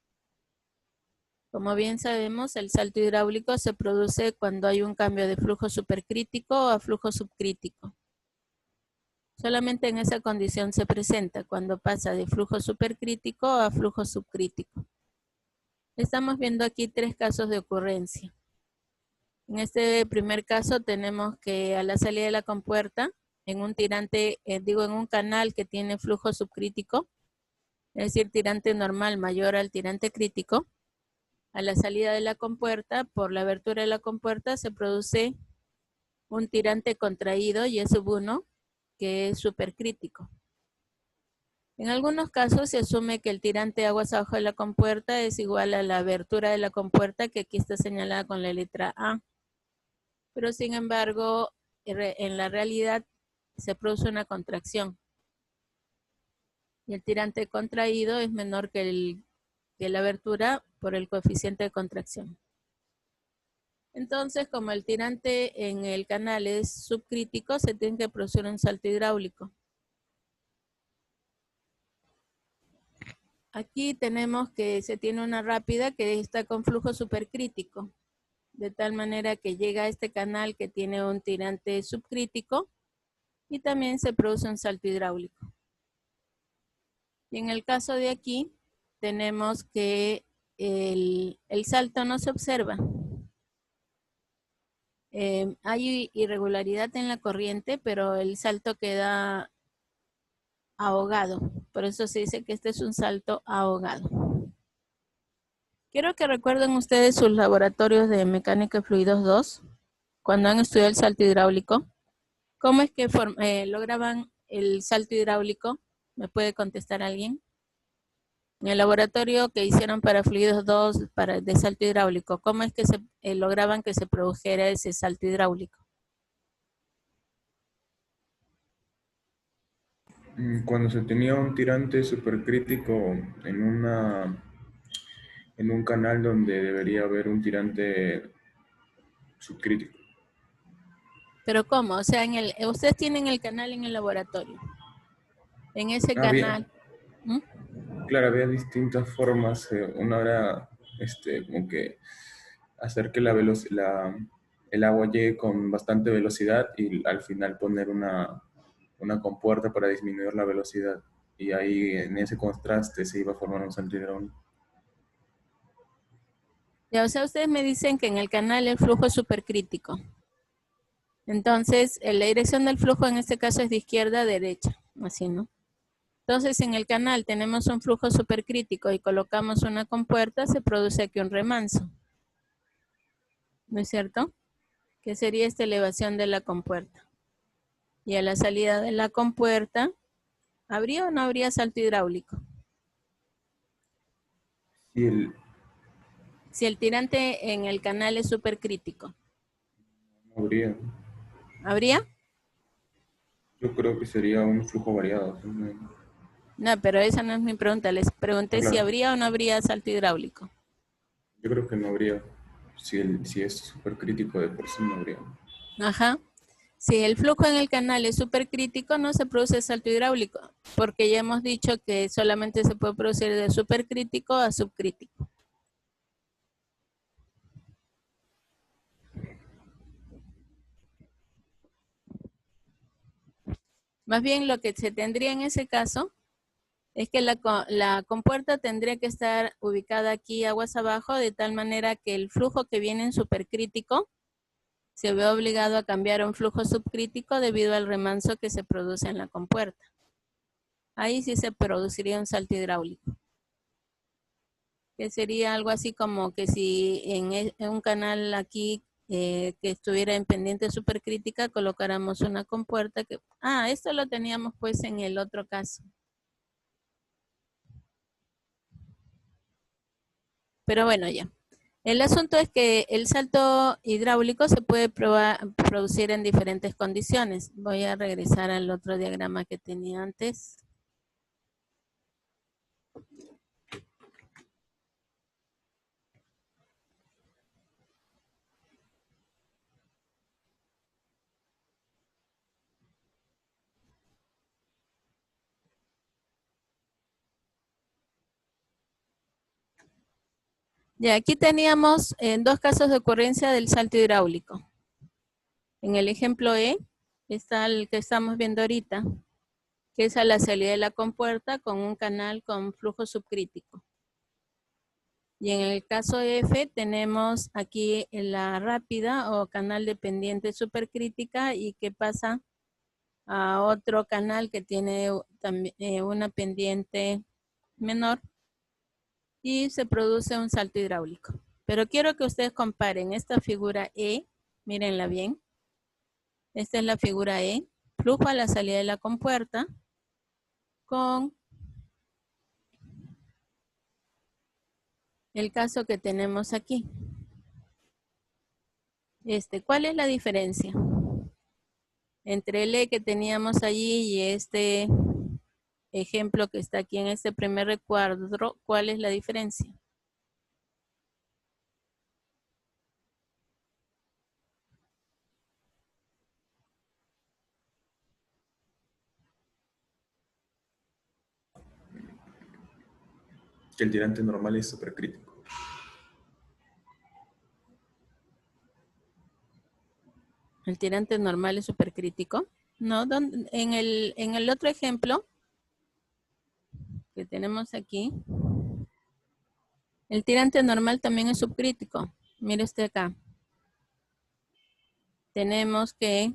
Como bien sabemos, el salto hidráulico se produce cuando hay un cambio de flujo supercrítico a flujo subcrítico. Solamente en esa condición se presenta, cuando pasa de flujo supercrítico a flujo subcrítico. Estamos viendo aquí 3 casos de ocurrencia. En este primer caso tenemos que a la salida de la compuerta, en un tirante, en un canal que tiene flujo subcrítico, es decir, tirante normal mayor al tirante crítico, a la salida de la compuerta, por la abertura de la compuerta, se produce un tirante contraído, Y sub 1, que es supercrítico. En algunos casos se asume que el tirante aguas abajo de la compuerta es igual a la abertura de la compuerta, que aquí está señalada con la letra A. Pero sin embargo, en la realidad se produce una contracción. Y el tirante contraído es menor que la abertura por el coeficiente de contracción. Entonces, como el tirante en el canal es subcrítico, se tiene que producir un salto hidráulico. Aquí tenemos que se tiene una rápida que está con flujo supercrítico, de tal manera que llega a este canal que tiene un tirante subcrítico y también se produce un salto hidráulico. Y en el caso de aquí, tenemos que el salto no se observa. Hay irregularidad en la corriente, pero el salto queda ahogado. Por eso se dice que este es un salto ahogado. Quiero que recuerden ustedes sus laboratorios de mecánica de fluidos 2, cuando han estudiado el salto hidráulico. ¿Cómo es que lograban el salto hidráulico? ¿Me puede contestar alguien? En el laboratorio que hicieron para fluidos 2 de salto hidráulico, ¿cómo es que se lograban que se produjera ese salto hidráulico? Cuando se tenía un tirante supercrítico en un canal donde debería haber un tirante subcrítico. ¿Pero cómo? O sea, ustedes tienen el canal en el laboratorio. En ese canal. Claro, había distintas formas. Una era como que hacer que el agua llegue con bastante velocidad y al final poner una compuerta para disminuir la velocidad. Y ahí en ese contraste se iba a formar un salto hidráulico. Ya, o sea, ustedes me dicen que en el canal el flujo es supercrítico. Entonces, la dirección del flujo en este caso es de izquierda a derecha, así, ¿no? Entonces, en el canal tenemos un flujo supercrítico y colocamos una compuerta, se produce aquí un remanso. ¿No es cierto? Que sería esta elevación de la compuerta. Y a la salida de la compuerta, ¿habría o no habría salto hidráulico? Si el tirante en el canal es supercrítico. No habría. ¿Habría? Yo creo que sería un flujo variado. No, pero esa no es mi pregunta. Les pregunté si habría o no habría salto hidráulico. Yo creo que no habría. Si es supercrítico de por sí, no habría. Ajá. Si el flujo en el canal es supercrítico, no se produce salto hidráulico, porque ya hemos dicho que solamente se puede producir de supercrítico a subcrítico. Más bien lo que se tendría en ese caso es que la compuerta tendría que estar ubicada aquí aguas abajo, de tal manera que el flujo que viene en supercrítico se ve obligado a cambiar a un flujo subcrítico debido al remanso que se produce en la compuerta. Ahí sí se produciría un salto hidráulico. Que sería algo así como que si en un canal aquí que estuviera en pendiente supercrítica colocáramos una compuerta que... esto lo teníamos pues en el otro caso. Pero bueno, ya. El asunto es que el salto hidráulico se puede producir en diferentes condiciones. Voy a regresar al otro diagrama que tenía antes. Ya, aquí teníamos dos casos de ocurrencia del salto hidráulico. En el ejemplo E está el que estamos viendo ahorita, que es a la salida de la compuerta con un canal con flujo subcrítico. Y en el caso F tenemos aquí la rápida o canal de pendiente supercrítica y que pasa a otro canal que tiene también una pendiente menor y se produce un salto hidráulico. Pero quiero que ustedes comparen esta figura E, mírenla bien. Esta es la figura E, flujo a la salida de la compuerta con el caso que tenemos aquí. ¿Cuál es la diferencia entre el E que teníamos allí y este ejemplo que está aquí en este primer recuadro? ¿Cuál es la diferencia? Que el tirante normal es supercrítico. ¿El tirante normal es supercrítico? No, en el otro ejemplo que tenemos aquí, el tirante normal también es subcrítico. Mire usted acá. Tenemos que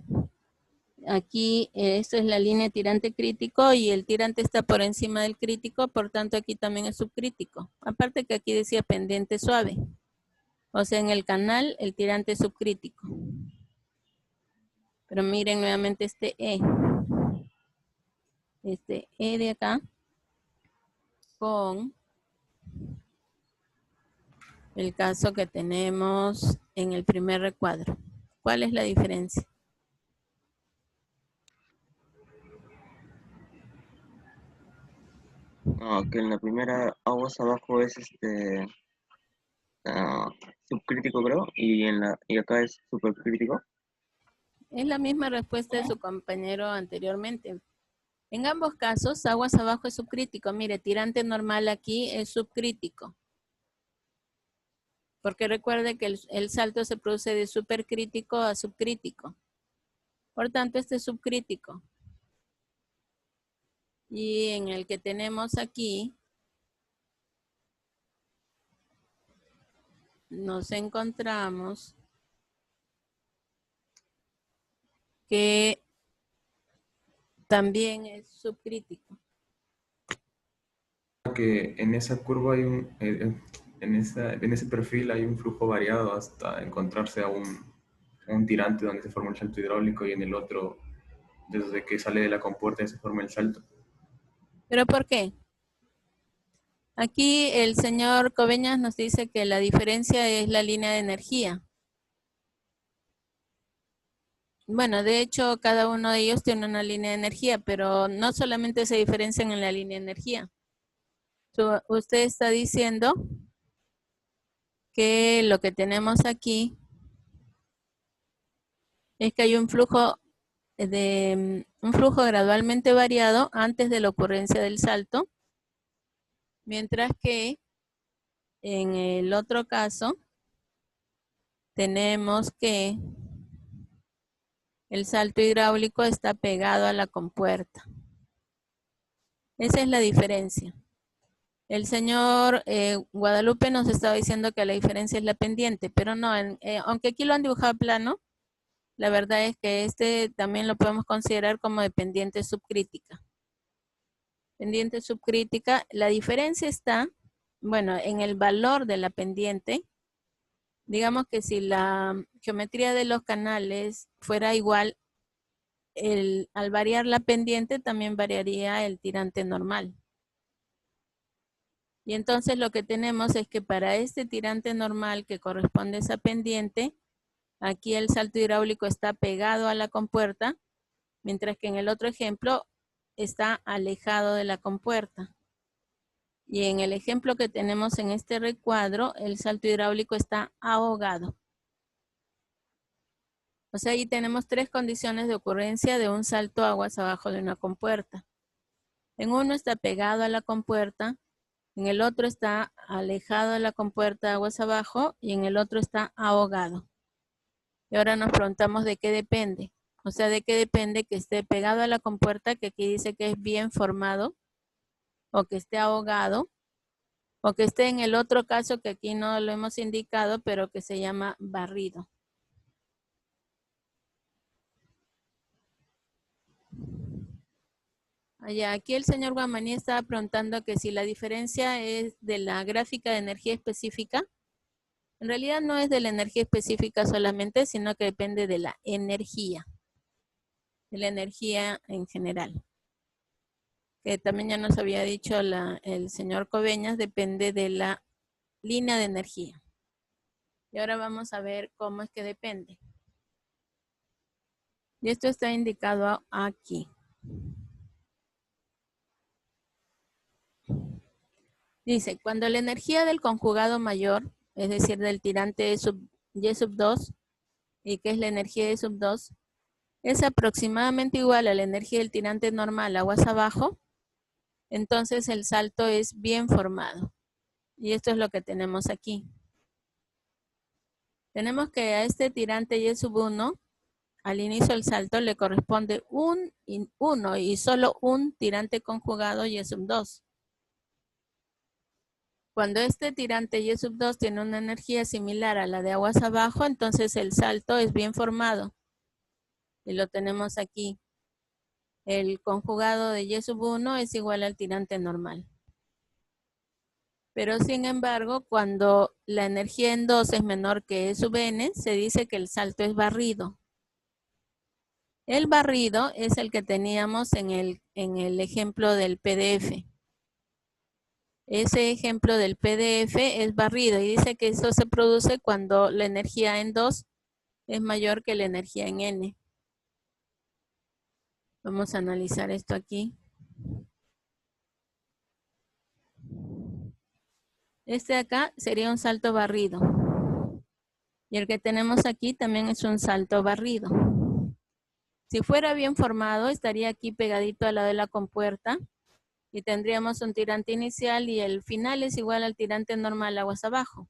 aquí, esta es la línea de tirante crítico y el tirante está por encima del crítico, por tanto aquí también es subcrítico. Aparte que aquí decía pendiente suave. O sea, en el canal el tirante es subcrítico. Pero miren nuevamente este E. Este E de acá con el caso que tenemos en el primer recuadro. ¿Cuál es la diferencia? Que en la primera aguas abajo es subcrítico, creo, y acá es supercrítico. Es la misma respuesta de su compañero anteriormente. En ambos casos, aguas abajo es subcrítico. Mire, tirante normal aquí es subcrítico. Porque recuerde que el salto se produce de supercrítico a subcrítico. Por tanto, este es subcrítico. Y en el que tenemos aquí, nos encontramos que también es subcrítico. Que en esa curva hay en ese perfil hay un flujo variado hasta encontrarse a un tirante donde se forma el salto hidráulico y en el otro, desde que sale de la compuerta se forma el salto. ¿Pero por qué? Aquí el señor Coveñas nos dice que la diferencia es la línea de energía. Bueno, de hecho, cada uno de ellos tiene una línea de energía, pero no solamente se diferencian en la línea de energía. Usted está diciendo que lo que tenemos aquí es que hay un flujo de un flujo gradualmente variado antes de la ocurrencia del salto, mientras que en el otro caso tenemos que el salto hidráulico está pegado a la compuerta. Esa es la diferencia. El señor Guadalupe nos estaba diciendo que la diferencia es la pendiente, pero no, aunque aquí lo han dibujado plano, la verdad es que este también lo podemos considerar como de pendiente subcrítica. Pendiente subcrítica, la diferencia está, bueno, en el valor de la pendiente. Digamos que si la geometría de los canales fuera igual, al variar la pendiente también variaría el tirante normal. Y entonces lo que tenemos es que para este tirante normal que corresponde a esa pendiente, aquí el salto hidráulico está pegado a la compuerta, mientras que en el otro ejemplo está alejado de la compuerta. Y en el ejemplo que tenemos en este recuadro, el salto hidráulico está ahogado. O sea, ahí tenemos tres condiciones de ocurrencia de un salto aguas abajo de una compuerta. En uno está pegado a la compuerta, en el otro está alejado de la compuerta aguas abajo y en el otro está ahogado. Y ahora nos preguntamos de qué depende. O sea, de qué depende que esté pegado a la compuerta, que aquí dice que es bien formado, o que esté ahogado, o que esté en el otro caso que aquí no lo hemos indicado, pero que se llama barrido. Allá, aquí el señor Guamaní estaba preguntando que si la diferencia es de la gráfica de energía específica. En realidad no es de la energía específica solamente, sino que depende de la energía. De la energía en general. Que también ya nos había dicho el señor Coveñas, depende de la línea de energía. Y ahora vamos a ver cómo es que depende. Y esto está indicado aquí. Dice, cuando la energía del conjugado mayor, es decir, del tirante Y sub 2, y que es la energía de sub 2, es aproximadamente igual a la energía del tirante normal aguas abajo, entonces el salto es bien formado. Y esto es lo que tenemos aquí. Tenemos que a este tirante Y sub 1, al inicio del salto le corresponde uno y solo un tirante conjugado Y sub 2. Cuando este tirante Y sub 2 tiene una energía similar a la de aguas abajo, entonces el salto es bien formado. Y lo tenemos aquí. El conjugado de Y sub 1 es igual al tirante normal. Pero sin embargo, cuando la energía en 2 es menor que E sub n, se dice que el salto es barrido. El barrido es el que teníamos en el ejemplo del PDF. Ese ejemplo del PDF es barrido y dice que eso se produce cuando la energía en 2 es mayor que la energía en n. Vamos a analizar esto aquí. Este de acá sería un salto barrido. Y el que tenemos aquí también es un salto barrido. Si fuera bien formado, estaría aquí pegadito al lado de la compuerta. Y tendríamos un tirante inicial y el final es igual al tirante normal aguas abajo.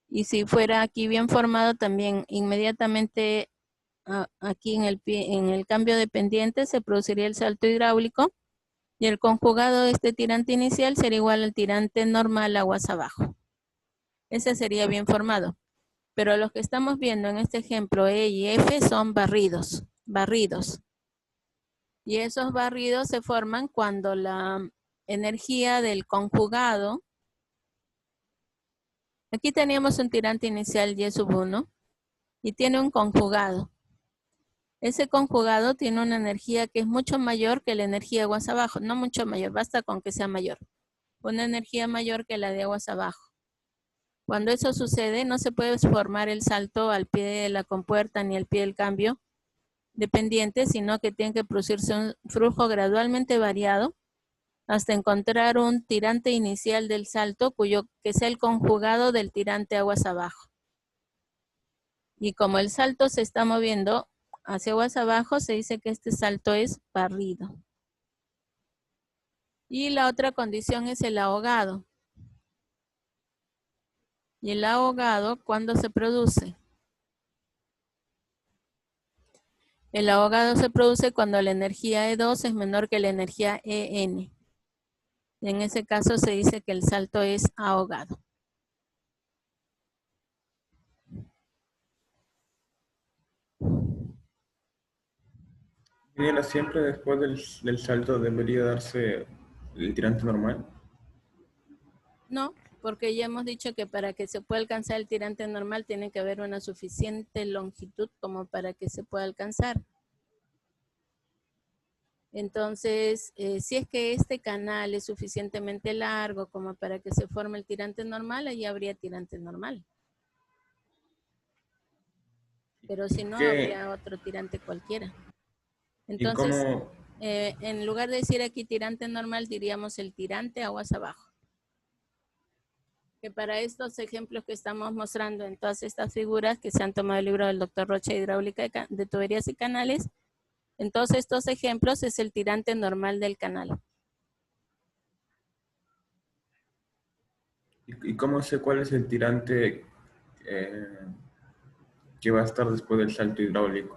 Y si fuera aquí bien formado, también inmediatamente aquí en el cambio de pendiente se produciría el salto hidráulico y el conjugado de este tirante inicial sería igual al tirante normal aguas abajo. Ese sería bien formado. Pero los que estamos viendo en este ejemplo E y F son barridos. Y esos barridos se forman cuando la energía del conjugado, aquí teníamos un tirante inicial Y sub 1 y tiene un conjugado. Ese conjugado tiene una energía que es mucho mayor que la energía de aguas abajo. No mucho mayor, basta con que sea mayor. Una energía mayor que la de aguas abajo. Cuando eso sucede, no se puede formar el salto al pie de la compuerta ni al pie del cambio dependiente, sino que tiene que producirse un flujo gradualmente variado hasta encontrar un tirante inicial del salto que sea el conjugado del tirante aguas abajo. Y como el salto se está moviendo hacia aguas abajo, se dice que este salto es barrido. Y la otra condición es el ahogado. Y el ahogado, ¿cuándo se produce? El ahogado se produce cuando la energía E2 es menor que la energía EN. Y en ese caso se dice que el salto es ahogado. Ingeniera, siempre después del salto debería darse el tirante normal. No, porque ya hemos dicho que para que se pueda alcanzar el tirante normal tiene que haber una suficiente longitud como para que se pueda alcanzar. Entonces, si es que este canal es suficientemente largo como para que se forme el tirante normal, ahí habría tirante normal. Pero si no, habría otro tirante cualquiera. Entonces, en lugar de decir aquí tirante normal, diríamos el tirante aguas abajo. Que para estos ejemplos que estamos mostrando en todas estas figuras que se han tomado del libro del doctor Rocha, hidráulica de tuberías y canales, en todos estos ejemplos es el tirante normal del canal. ¿Y cómo sé cuál es el tirante que va a estar después del salto hidráulico?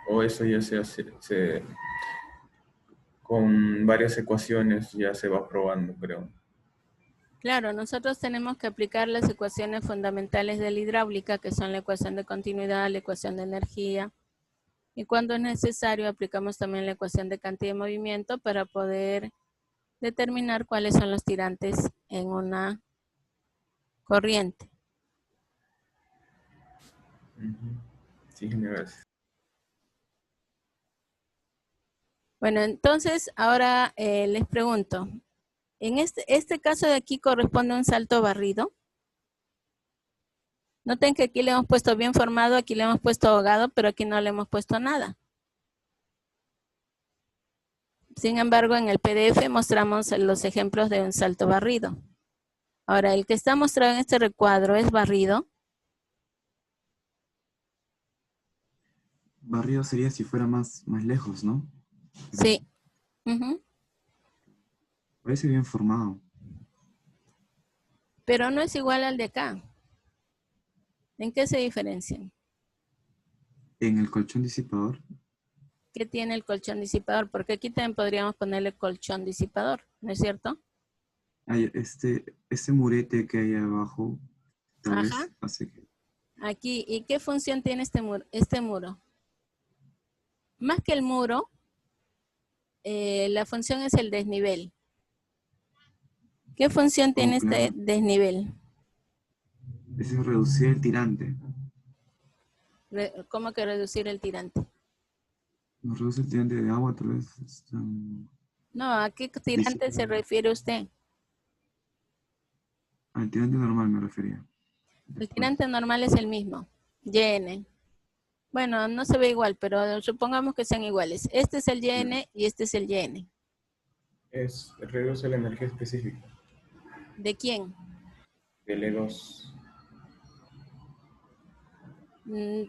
O eso ya se hace con varias ecuaciones, ya se va probando, creo. Claro, nosotros tenemos que aplicar las ecuaciones fundamentales de la hidráulica, que son la ecuación de continuidad, la ecuación de energía. Y cuando es necesario, aplicamos también la ecuación de cantidad de movimiento para poder determinar cuáles son los tirantes en una corriente. Sí, gracias. Bueno, entonces ahora les pregunto, en este caso de aquí corresponde a un salto barrido. Noten que aquí le hemos puesto bien formado, aquí le hemos puesto ahogado, pero aquí no le hemos puesto nada. Sin embargo, en el PDF mostramos los ejemplos de un salto barrido. Ahora, el que está mostrado en este recuadro es barrido. Barrido sería si fuera más lejos, ¿no? Sí. Parece bien formado. Pero no es igual al de acá. ¿En qué se diferencian? En el colchón disipador. ¿Qué tiene el colchón disipador? Porque aquí también podríamos ponerle colchón disipador, ¿no es cierto? Hay este murete que hay abajo, tal vez hace que... Aquí, ¿y qué función tiene este muro? Más que el muro, la función es el desnivel. ¿Qué función tiene este desnivel? Es reducir el tirante. ¿Cómo que reducir el tirante? ¿No reduce el tirante de agua, tal vez? No, ¿a qué tirante se refiere usted? Al tirante normal me refería. El tirante normal es el mismo, YN. Bueno, no se ve igual, pero supongamos que sean iguales. Este es el YN y este es el YN. Reduce la energía específica. ¿De quién? Del E2.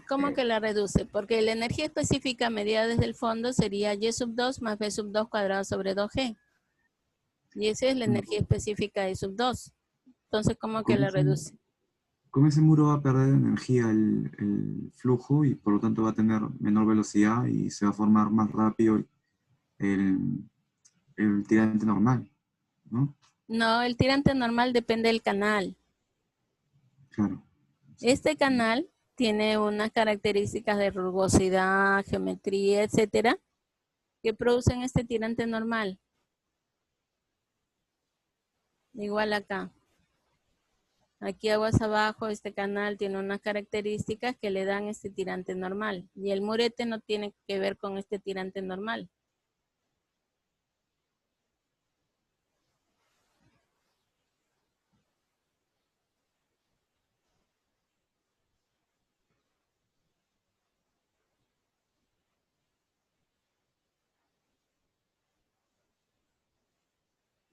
¿Cómo que la reduce? Porque la energía específica medida desde el fondo sería Y sub 2 más B sub 2 cuadrado sobre 2G. Y esa es la energía específica de sub 2. Entonces, ¿cómo que la reduce? Con ese muro va a perder energía el flujo y por lo tanto va a tener menor velocidad y se va a formar más rápido el tirante normal, ¿no? No, el tirante normal depende del canal. Claro. Este canal tiene unas características de rugosidad, geometría, etcétera, que producen este tirante normal. Igual acá. Aquí aguas abajo, este canal tiene unas características que le dan este tirante normal. Y el murete no tiene que ver con este tirante normal.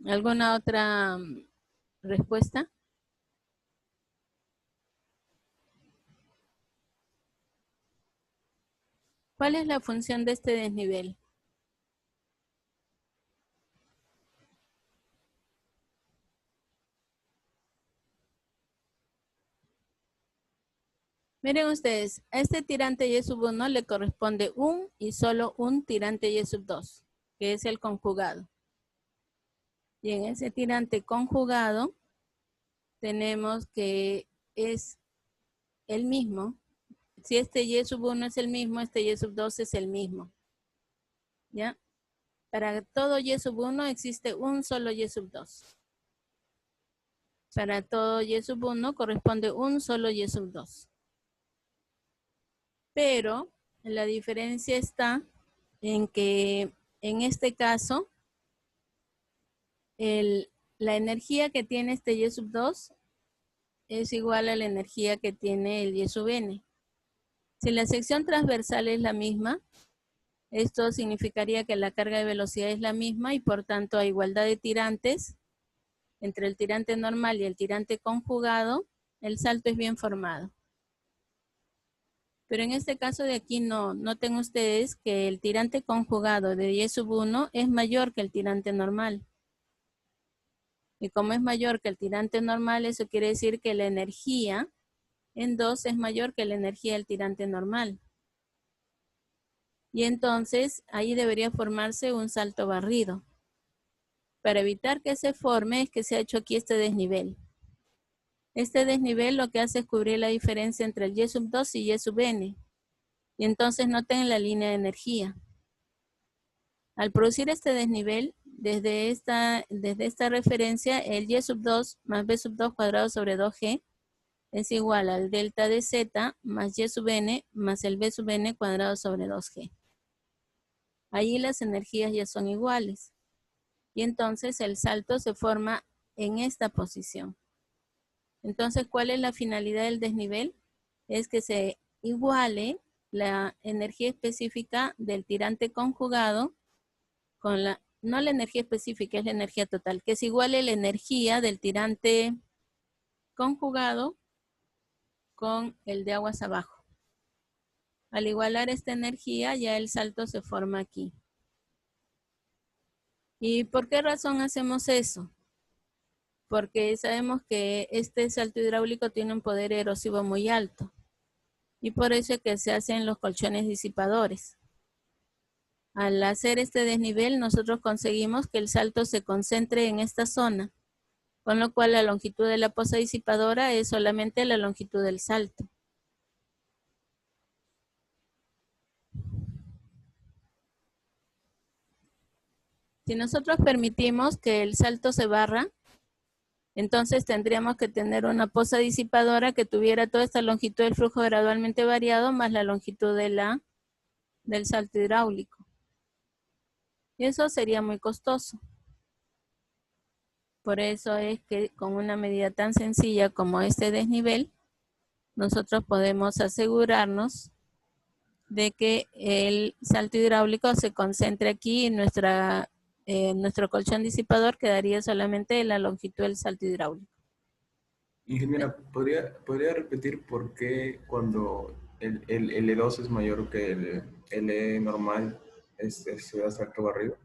¿Alguna otra respuesta? ¿Cuál es la función de este desnivel? Miren ustedes, a este tirante y sub 1 le corresponde un y solo un tirante y sub 2, que es el conjugado. Y en ese tirante conjugado tenemos que es el mismo. Si este y sub 1 es el mismo, este y sub 2 es el mismo. ¿Ya? Para todo y sub 1 existe un solo y sub 2. Para todo y sub 1 corresponde un solo y sub 2. Pero la diferencia está en que en este caso la energía que tiene este y sub 2 es igual a la energía que tiene el y sub n. Si la sección transversal es la misma, esto significaría que la carga de velocidad es la misma y por tanto a igualdad de tirantes entre el tirante normal y el tirante conjugado, el salto es bien formado. Pero en este caso de aquí no, noten ustedes que el tirante conjugado de y sub 1 es mayor que el tirante normal. Y como es mayor que el tirante normal, eso quiere decir que la energía en 2 es mayor que la energía del tirante normal. Y entonces ahí debería formarse un salto barrido. Para evitar que se forme es que se ha hecho aquí este desnivel. Este desnivel lo que hace es cubrir la diferencia entre el y sub 2 y y sub n. Y entonces noten la línea de energía. Al producir este desnivel, desde esta referencia, el y sub 2 más b sub 2 cuadrado sobre 2g es igual al delta de z más y sub n más el b sub n cuadrado sobre 2g. Allí las energías ya son iguales. Y entonces el salto se forma en esta posición. Entonces, ¿cuál es la finalidad del desnivel? Es que se iguale la energía específica del tirante conjugado con no la energía específica, es la energía total, que es igual a la energía del tirante conjugado con el de aguas abajo. Al igualar esta energía, ya el salto se forma aquí. ¿Y por qué razón hacemos eso? Porque sabemos que este salto hidráulico tiene un poder erosivo muy alto. Y por eso es que se hacen los colchones disipadores. Al hacer este desnivel, nosotros conseguimos que el salto se concentre en esta zona, con lo cual la longitud de la poza disipadora es solamente la longitud del salto. Si nosotros permitimos que el salto se barra, entonces tendríamos que tener una poza disipadora que tuviera toda esta longitud del flujo gradualmente variado más la longitud de del salto hidráulico. Y eso sería muy costoso. Por eso es que con una medida tan sencilla como este desnivel, nosotros podemos asegurarnos de que el salto hidráulico se concentre aquí en nuestro colchón disipador quedaría solamente en la longitud del salto hidráulico. Ingeniera, ¿podría repetir por qué cuando el L2 es mayor que el L normal se da salto barrido?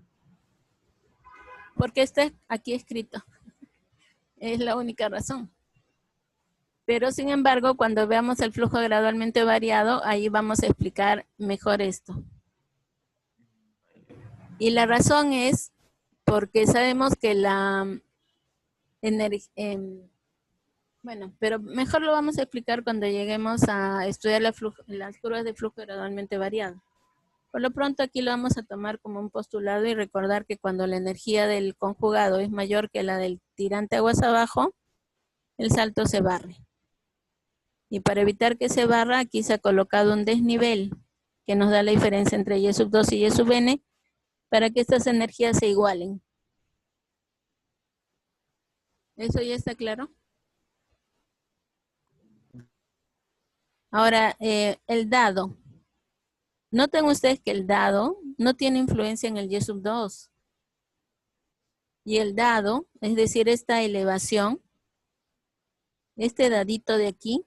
Porque está aquí escrito. Es la única razón. Pero sin embargo, cuando veamos el flujo gradualmente variado, ahí vamos a explicar mejor esto. Y la razón es porque sabemos que la energía... bueno, pero mejor lo vamos a explicar cuando lleguemos a estudiar las curvas de flujo gradualmente variado. Por lo pronto aquí lo vamos a tomar como un postulado y recordar que cuando la energía del conjugado es mayor que la del tirante aguas abajo, el salto se barre. Y para evitar que se barra, aquí se ha colocado un desnivel que nos da la diferencia entre y sub 2 y y sub n para que estas energías se igualen. ¿Eso ya está claro? Ahora, el dado. Noten ustedes que el dado no tiene influencia en el y sub 2. Y el dado, es decir, esta elevación, este dadito de aquí,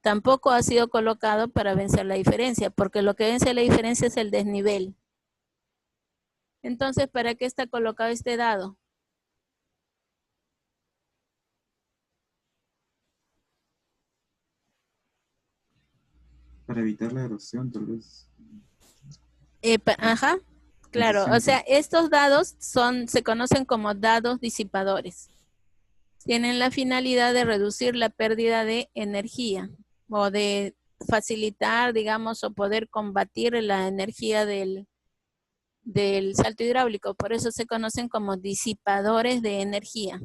tampoco ha sido colocado para vencer la diferencia, porque lo que vence la diferencia es el desnivel. Entonces, ¿para qué está colocado este dado? Para evitar la erosión, tal vez. Ajá, claro. O sea, estos dados se conocen como dados disipadores. Tienen la finalidad de reducir la pérdida de energía o de facilitar, digamos, o poder combatir la energía del salto hidráulico. Por eso se conocen como disipadores de energía.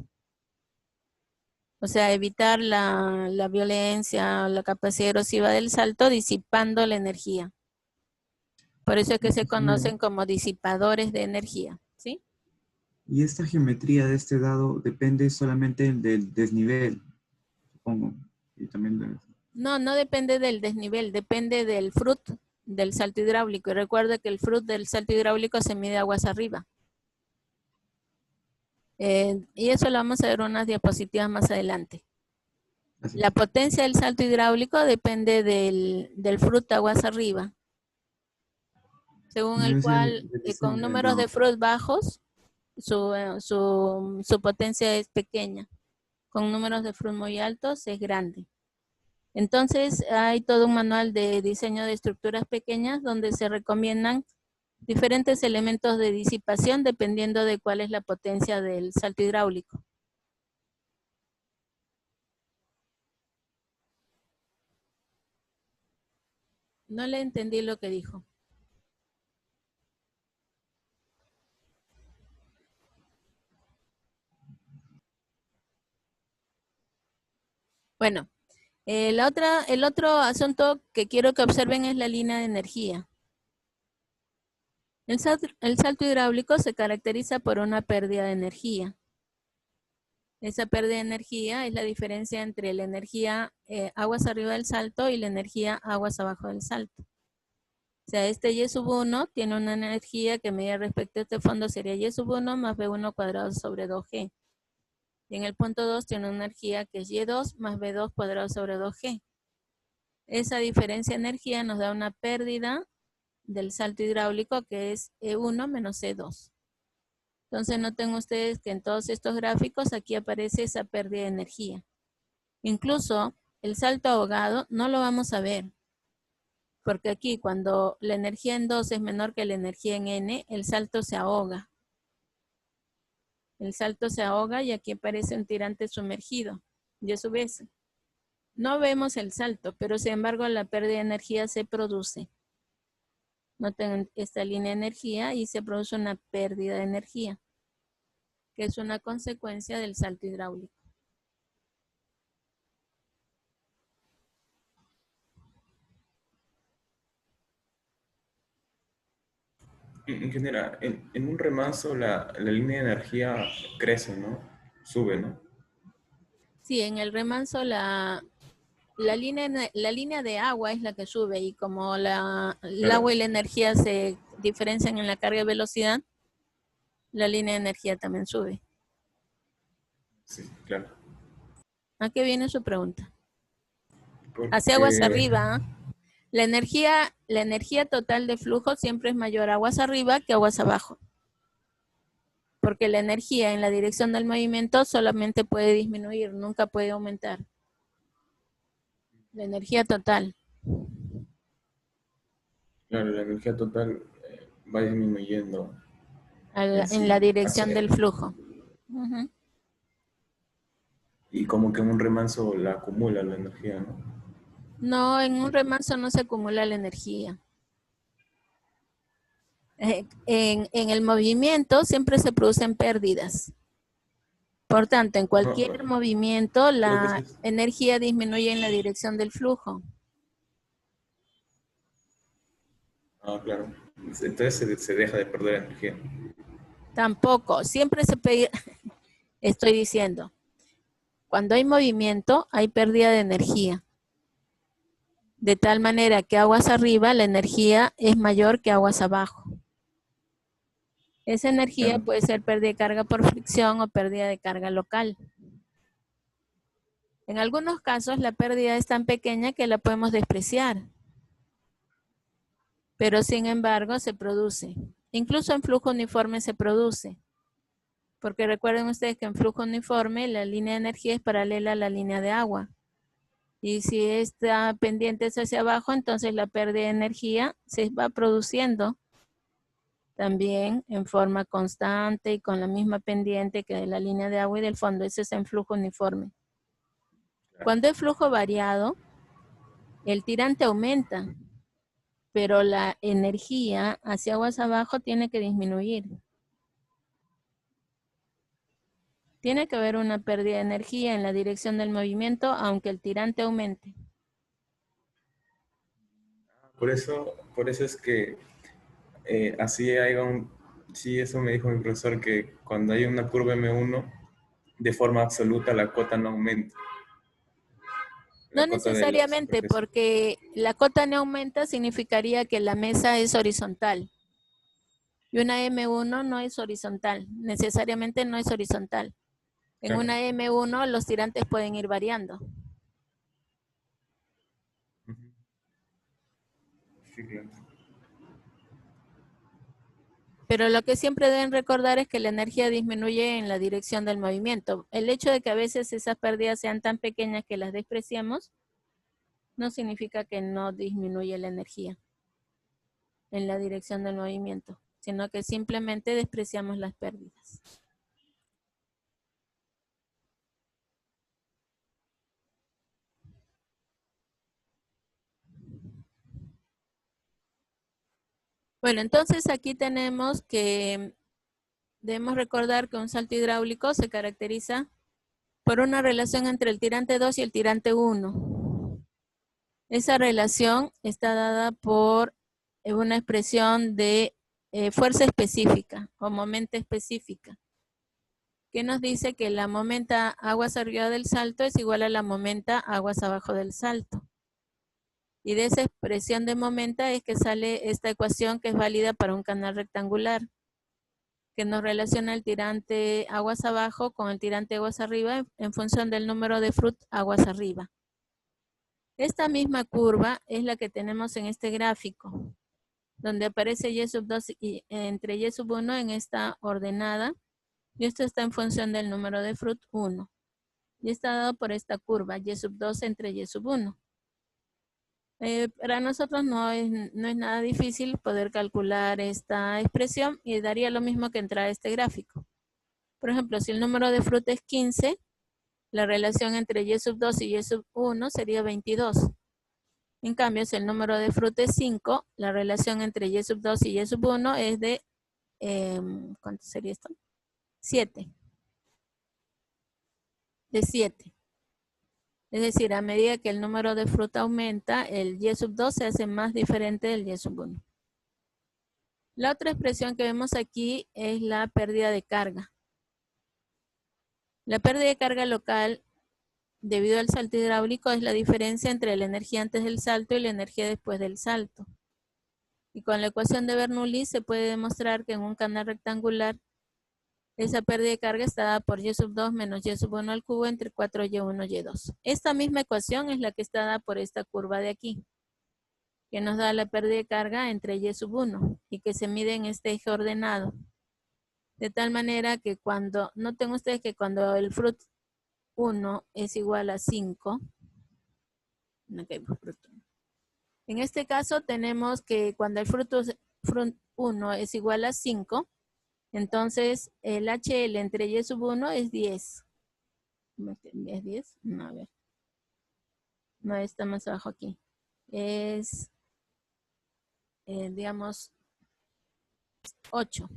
O sea, evitar la violencia o la capacidad erosiva del salto disipando la energía. Por eso es que se conocen como disipadores de energía, ¿sí? Y esta geometría de este dado depende solamente del desnivel, supongo. Y también No depende del desnivel, depende del fruit del salto hidráulico. Y recuerda que el fruit del salto hidráulico se mide aguas arriba. Y eso lo vamos a ver en unas diapositivas más adelante. La potencia del salto hidráulico depende del fruit aguas arriba. Según el cual, con números de fruit bajos, su potencia es pequeña. Con números de fruit muy altos es grande. Entonces, hay todo un manual de diseño de estructuras pequeñas donde se recomiendan diferentes elementos de disipación dependiendo de cuál es la potencia del salto hidráulico. No le entendí lo que dijo. Bueno, el otro asunto que quiero que observen es la línea de energía. El salto hidráulico se caracteriza por una pérdida de energía. Esa pérdida de energía es la diferencia entre la energía aguas arriba del salto y la energía aguas abajo del salto. O sea, este Y sub 1 tiene una energía que medida respecto a este fondo sería Y sub 1 más B1 cuadrado sobre 2G. Y en el punto 2 tiene una energía que es Y2 más B2 cuadrado sobre 2G. Esa diferencia de energía nos da una pérdida del salto hidráulico que es E1 menos E2. Entonces noten ustedes que en todos estos gráficos aquí aparece esa pérdida de energía. Incluso el salto ahogado no lo vamos a ver. Porque aquí cuando la energía en 2 es menor que la energía en N, el salto se ahoga. El salto se ahoga y aquí aparece un tirante sumergido. Y a su vez, no vemos el salto, pero sin embargo la pérdida de energía se produce. Noten esta línea de energía y se produce una pérdida de energía, que es una consecuencia del salto hidráulico. Ingeniera, en un remanso la línea de energía crece, ¿no? Sube, ¿no? Sí, en el remanso la línea de agua es la que sube y como el agua y la energía se diferencian en la carga y velocidad, la línea de energía también sube. Sí, claro. ¿A qué viene su pregunta? Porque... Hacia aguas arriba, la energía total de flujo siempre es mayor aguas arriba que aguas abajo. Porque la energía en la dirección del movimiento solamente puede disminuir, nunca puede aumentar. La energía total. Claro, la energía total va disminuyendo. En la dirección del flujo. Uh-huh. Y como que en un remanso la acumula la energía, ¿no? No, en un remanso no se acumula la energía. En el movimiento siempre se producen pérdidas. Por tanto, en cualquier movimiento la energía disminuye en la dirección del flujo. Ah, claro. Entonces se deja de perder energía. Tampoco, siempre estoy diciendo, cuando hay movimiento hay pérdida de energía. De tal manera que aguas arriba la energía es mayor que aguas abajo. Esa energía puede ser pérdida de carga por fricción o pérdida de carga local. En algunos casos la pérdida es tan pequeña que la podemos despreciar, pero sin embargo se produce. Incluso en flujo uniforme se produce, porque recuerden ustedes que en flujo uniforme la línea de energía es paralela a la línea de agua. Y si esta pendiente es hacia abajo, entonces la pérdida de energía se va produciendo también en forma constante y con la misma pendiente que de la línea de agua y del fondo. Ese es en flujo uniforme. Cuando es flujo variado, el tirante aumenta, pero la energía hacia aguas abajo tiene que disminuir. Tiene que haber una pérdida de energía en la dirección del movimiento, aunque el tirante aumente. Por eso es que así hay sí, eso me dijo mi profesor, que cuando hay una curva M1, de forma absoluta la cota no aumenta. No necesariamente, porque la cota no aumenta significaría que la mesa es horizontal. Y una M1 no es horizontal, necesariamente no es horizontal. En una M1 los tirantes pueden ir variando. Sí, claro. Pero lo que siempre deben recordar es que la energía disminuye en la dirección del movimiento. El hecho de que a veces esas pérdidas sean tan pequeñas que las despreciamos, no significa que no disminuye la energía en la dirección del movimiento, sino que simplemente despreciamos las pérdidas. Bueno, entonces aquí tenemos que debemos recordar que un salto hidráulico se caracteriza por una relación entre el tirante 2 y el tirante 1. Esa relación está dada por una expresión de fuerza específica o momento específica, que nos dice que la momenta aguas arriba del salto es igual a la momenta aguas abajo del salto. Y de esa expresión de momenta es que sale esta ecuación que es válida para un canal rectangular, que nos relaciona el tirante aguas abajo con el tirante aguas arriba en función del número de Froude aguas arriba. Esta misma curva es la que tenemos en este gráfico, donde aparece y sub 2 y entre y sub 1 en esta ordenada, y esto está en función del número de Froude 1. Y está dado por esta curva, y sub 2 entre y sub 1. Para nosotros no es nada difícil poder calcular esta expresión y daría lo mismo que entrar a este gráfico. Por ejemplo, si el número de Froude es 15, la relación entre y sub 2 y y sub 1 sería 22. En cambio, si el número de Froude es 5, la relación entre y sub 2 y y sub 1 es de, ¿cuánto sería esto? 7. De 7. Es decir, a medida que el número de Froude aumenta, el y sub 2 se hace más diferente del y sub 1. La otra expresión que vemos aquí es la pérdida de carga. La pérdida de carga local debido al salto hidráulico es la diferencia entre la energía antes del salto y la energía después del salto. Y con la ecuación de Bernoulli se puede demostrar que en un canal rectangular esa pérdida de carga está dada por y sub 2 menos y sub 1 al cubo entre 4y1 y2. Esta misma ecuación es la que está dada por esta curva de aquí, que nos da la pérdida de carga entre y sub 1 y que se mide en este eje ordenado. De tal manera que cuando, noten ustedes que cuando el Froude 1 es igual a 5, en este caso tenemos que cuando el Froude 1 es igual a 5, entonces el HL entre y sub 1 es 10. ¿Es 10? No, a ver. No, está más abajo aquí. Es, digamos, 8.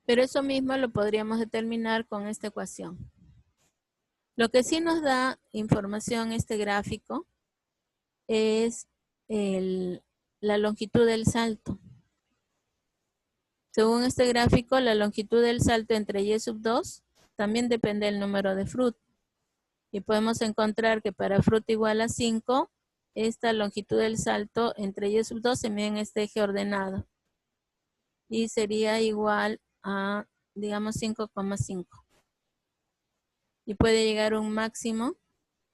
Pero eso mismo lo podríamos determinar con esta ecuación. Lo que sí nos da información este gráfico es la longitud del salto. Según este gráfico, la longitud del salto entre y sub 2 también depende del número de Froude. Y podemos encontrar que para Froude igual a 5, esta longitud del salto entre y sub 2 se mide en este eje ordenado. Y sería igual a, digamos, 5,5. y puede llegar a un máximo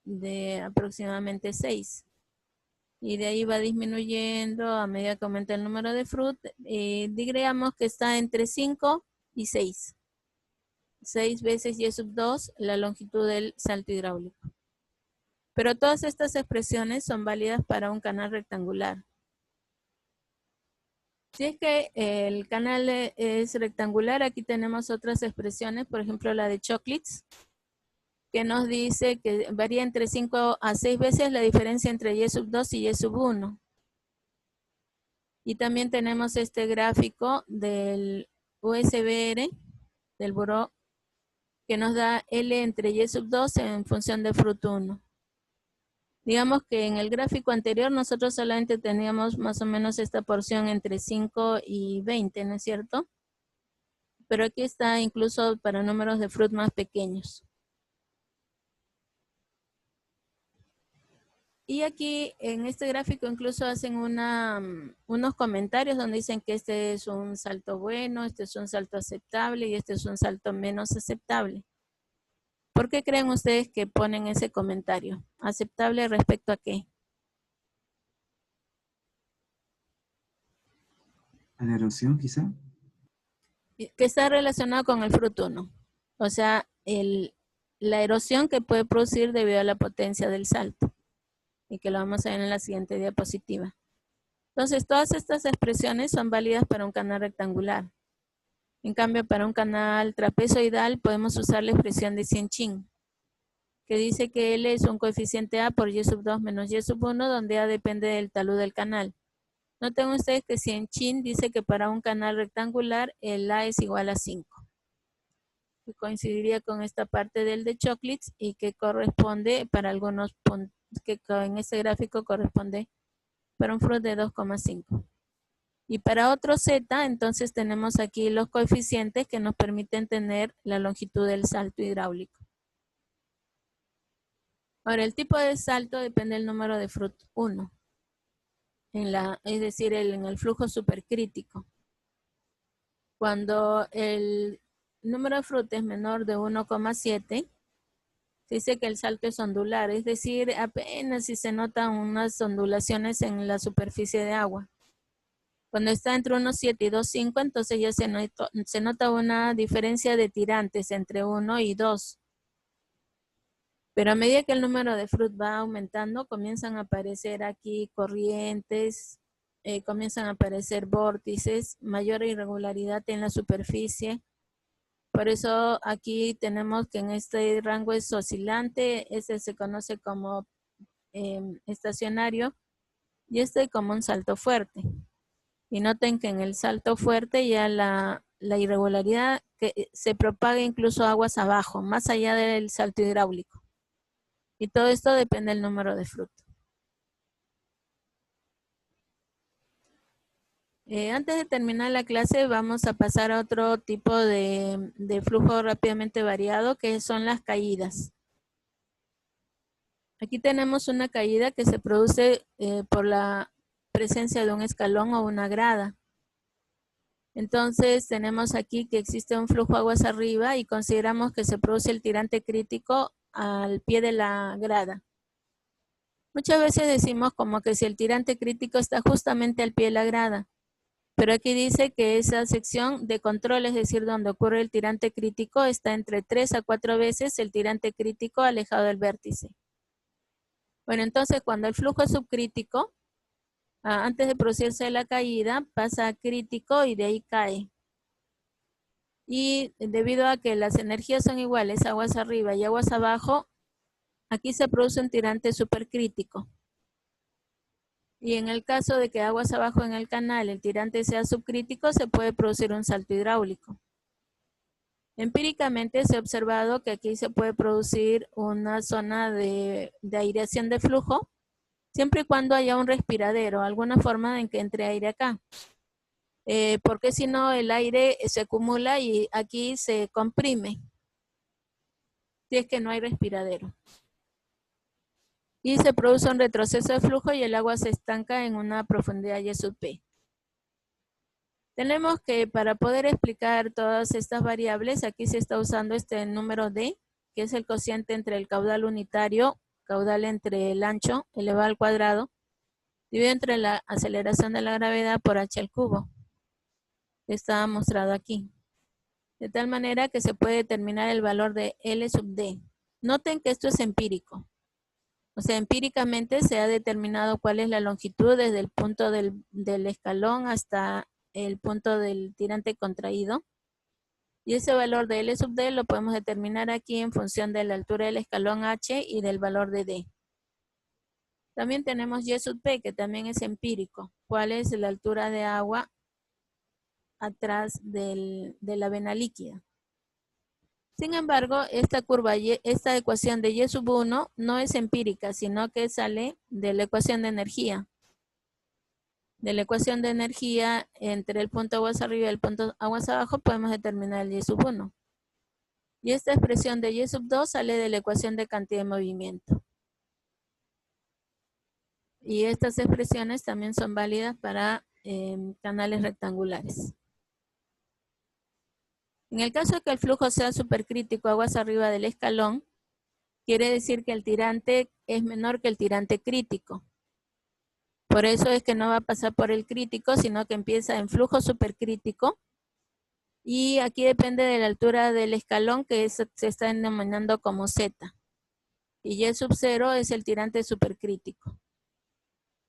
de aproximadamente 6. Y de ahí va disminuyendo a medida que aumenta el número de fruit. Digamos que está entre 5 y 6. 6 veces y sub 2 la longitud del salto hidráulico. Pero todas estas expresiones son válidas para un canal rectangular. Si es que el canal es rectangular, aquí tenemos otras expresiones, por ejemplo la de Choclitz, que nos dice que varía entre 5 a 6 veces la diferencia entre y sub 2 y y sub 1. Y también tenemos este gráfico del USBR, del buró, que nos da L entre y sub 2 en función de fruit 1. Digamos que en el gráfico anterior nosotros solamente teníamos más o menos esta porción entre 5 y 20, ¿no es cierto? Pero aquí está incluso para números de fruit más pequeños. Y aquí en este gráfico incluso hacen unos comentarios donde dicen que este es un salto bueno, este es un salto aceptable y este es un salto menos aceptable. ¿Por qué creen ustedes que ponen ese comentario? ¿Aceptable respecto a qué? ¿A la erosión quizá? Que está relacionado con el fruit 1. O sea, la erosión que puede producir debido a la potencia del salto. Y que lo vamos a ver en la siguiente diapositiva. Entonces, todas estas expresiones son válidas para un canal rectangular. En cambio, para un canal trapezoidal podemos usar la expresión de Cien-Chin, que dice que L es un coeficiente A por y sub 2 menos y sub 1, donde A depende del talud del canal. Noten ustedes que Cien-Chin dice que para un canal rectangular el A es igual a 5. Que coincidiría con esta parte del de Choclitz y que corresponde para algunos puntos, que en este gráfico corresponde para un fruit de 2,5. Y para otro Z, entonces tenemos aquí los coeficientes que nos permiten tener la longitud del salto hidráulico. Ahora, el tipo de salto depende del número de fruit 1. Es decir, en el flujo supercrítico. Cuando el número de fruit es menor de 1,7, se dice que el salto es ondular, es decir, apenas si se notan unas ondulaciones en la superficie de agua. Cuando está entre 1,7 y 2,5, entonces ya se nota una diferencia de tirantes entre 1 y 2. Pero a medida que el número de fruit va aumentando, comienzan a aparecer aquí corrientes, comienzan a aparecer vórtices, mayor irregularidad en la superficie. Por eso aquí tenemos que en este rango es oscilante, este se conoce como estacionario y este como un salto fuerte. Y noten que en el salto fuerte ya la irregularidad que se propaga incluso aguas abajo, más allá del salto hidráulico. Y todo esto depende del número de fruto. Antes de terminar la clase vamos a pasar a otro tipo de flujo rápidamente variado, que son las caídas. Aquí tenemos una caída que se produce por la presencia de un escalón o una grada. Entonces tenemos aquí que existe un flujo aguas arriba y consideramos que se produce el tirante crítico al pie de la grada. Muchas veces decimos como que si el tirante crítico está justamente al pie de la grada. Pero aquí dice que esa sección de control, es decir, donde ocurre el tirante crítico, está entre 3 a 4 veces el tirante crítico alejado del vértice. Bueno, entonces cuando el flujo es subcrítico, antes de producirse la caída, pasa a crítico y de ahí cae. Y debido a que las energías son iguales, aguas arriba y aguas abajo, aquí se produce un tirante supercrítico. Y en el caso de que aguas abajo en el canal el tirante sea subcrítico, se puede producir un salto hidráulico. Empíricamente se ha observado que aquí se puede producir una zona de aireación de flujo, siempre y cuando haya un respiradero, alguna forma en que entre aire acá. Porque si no el aire se acumula y aquí se comprime, si es que no hay respiradero. Y se produce un retroceso de flujo y el agua se estanca en una profundidad y sub P. Tenemos que para poder explicar todas estas variables, aquí se está usando este número D, que es el cociente entre el caudal unitario, caudal entre el ancho, elevado al cuadrado, dividido entre la aceleración de la gravedad por h al cubo. Está mostrado aquí. De tal manera que se puede determinar el valor de L sub D. Noten que esto es empírico. O sea, empíricamente se ha determinado cuál es la longitud desde el punto del escalón hasta el punto del tirante contraído. Y ese valor de L sub D lo podemos determinar aquí en función de la altura del escalón H y del valor de D. También tenemos Y sub P, que también es empírico. ¿Cuál es la altura de agua atrás de la vena líquida? Sin embargo, esta ecuación de Y sub 1 no es empírica, sino que sale de la ecuación de energía. De la ecuación de energía entre el punto aguas arriba y el punto aguas abajo podemos determinar el Y sub 1. Y esta expresión de Y sub 2 sale de la ecuación de cantidad de movimiento. Y estas expresiones también son válidas para canales rectangulares. En el caso de que el flujo sea supercrítico aguas arriba del escalón, quiere decir que el tirante es menor que el tirante crítico. Por eso es que no va a pasar por el crítico, sino que empieza en flujo supercrítico. Y aquí depende de la altura del escalón, que se está denominando como Z. Y Y sub 0 es el tirante supercrítico.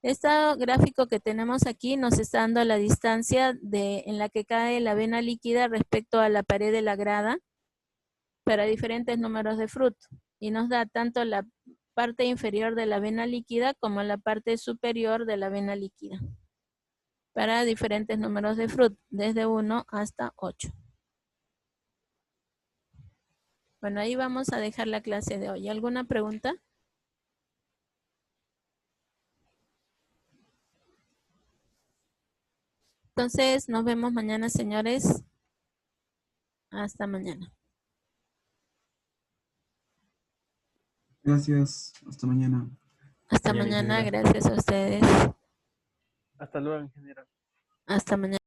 Este gráfico que tenemos aquí nos está dando la distancia en la que cae la vena líquida respecto a la pared de la grada para diferentes números de Froude. Y nos da tanto la parte inferior de la vena líquida como la parte superior de la vena líquida para diferentes números de Froude, desde 1 hasta 8. Bueno, ahí vamos a dejar la clase de hoy. ¿Alguna pregunta? Entonces, nos vemos mañana, señores. Hasta mañana. Gracias. Hasta mañana. Hasta Mañana, mañana, ingeniera. gracias a ustedes. Hasta luego, ingeniero. Hasta mañana.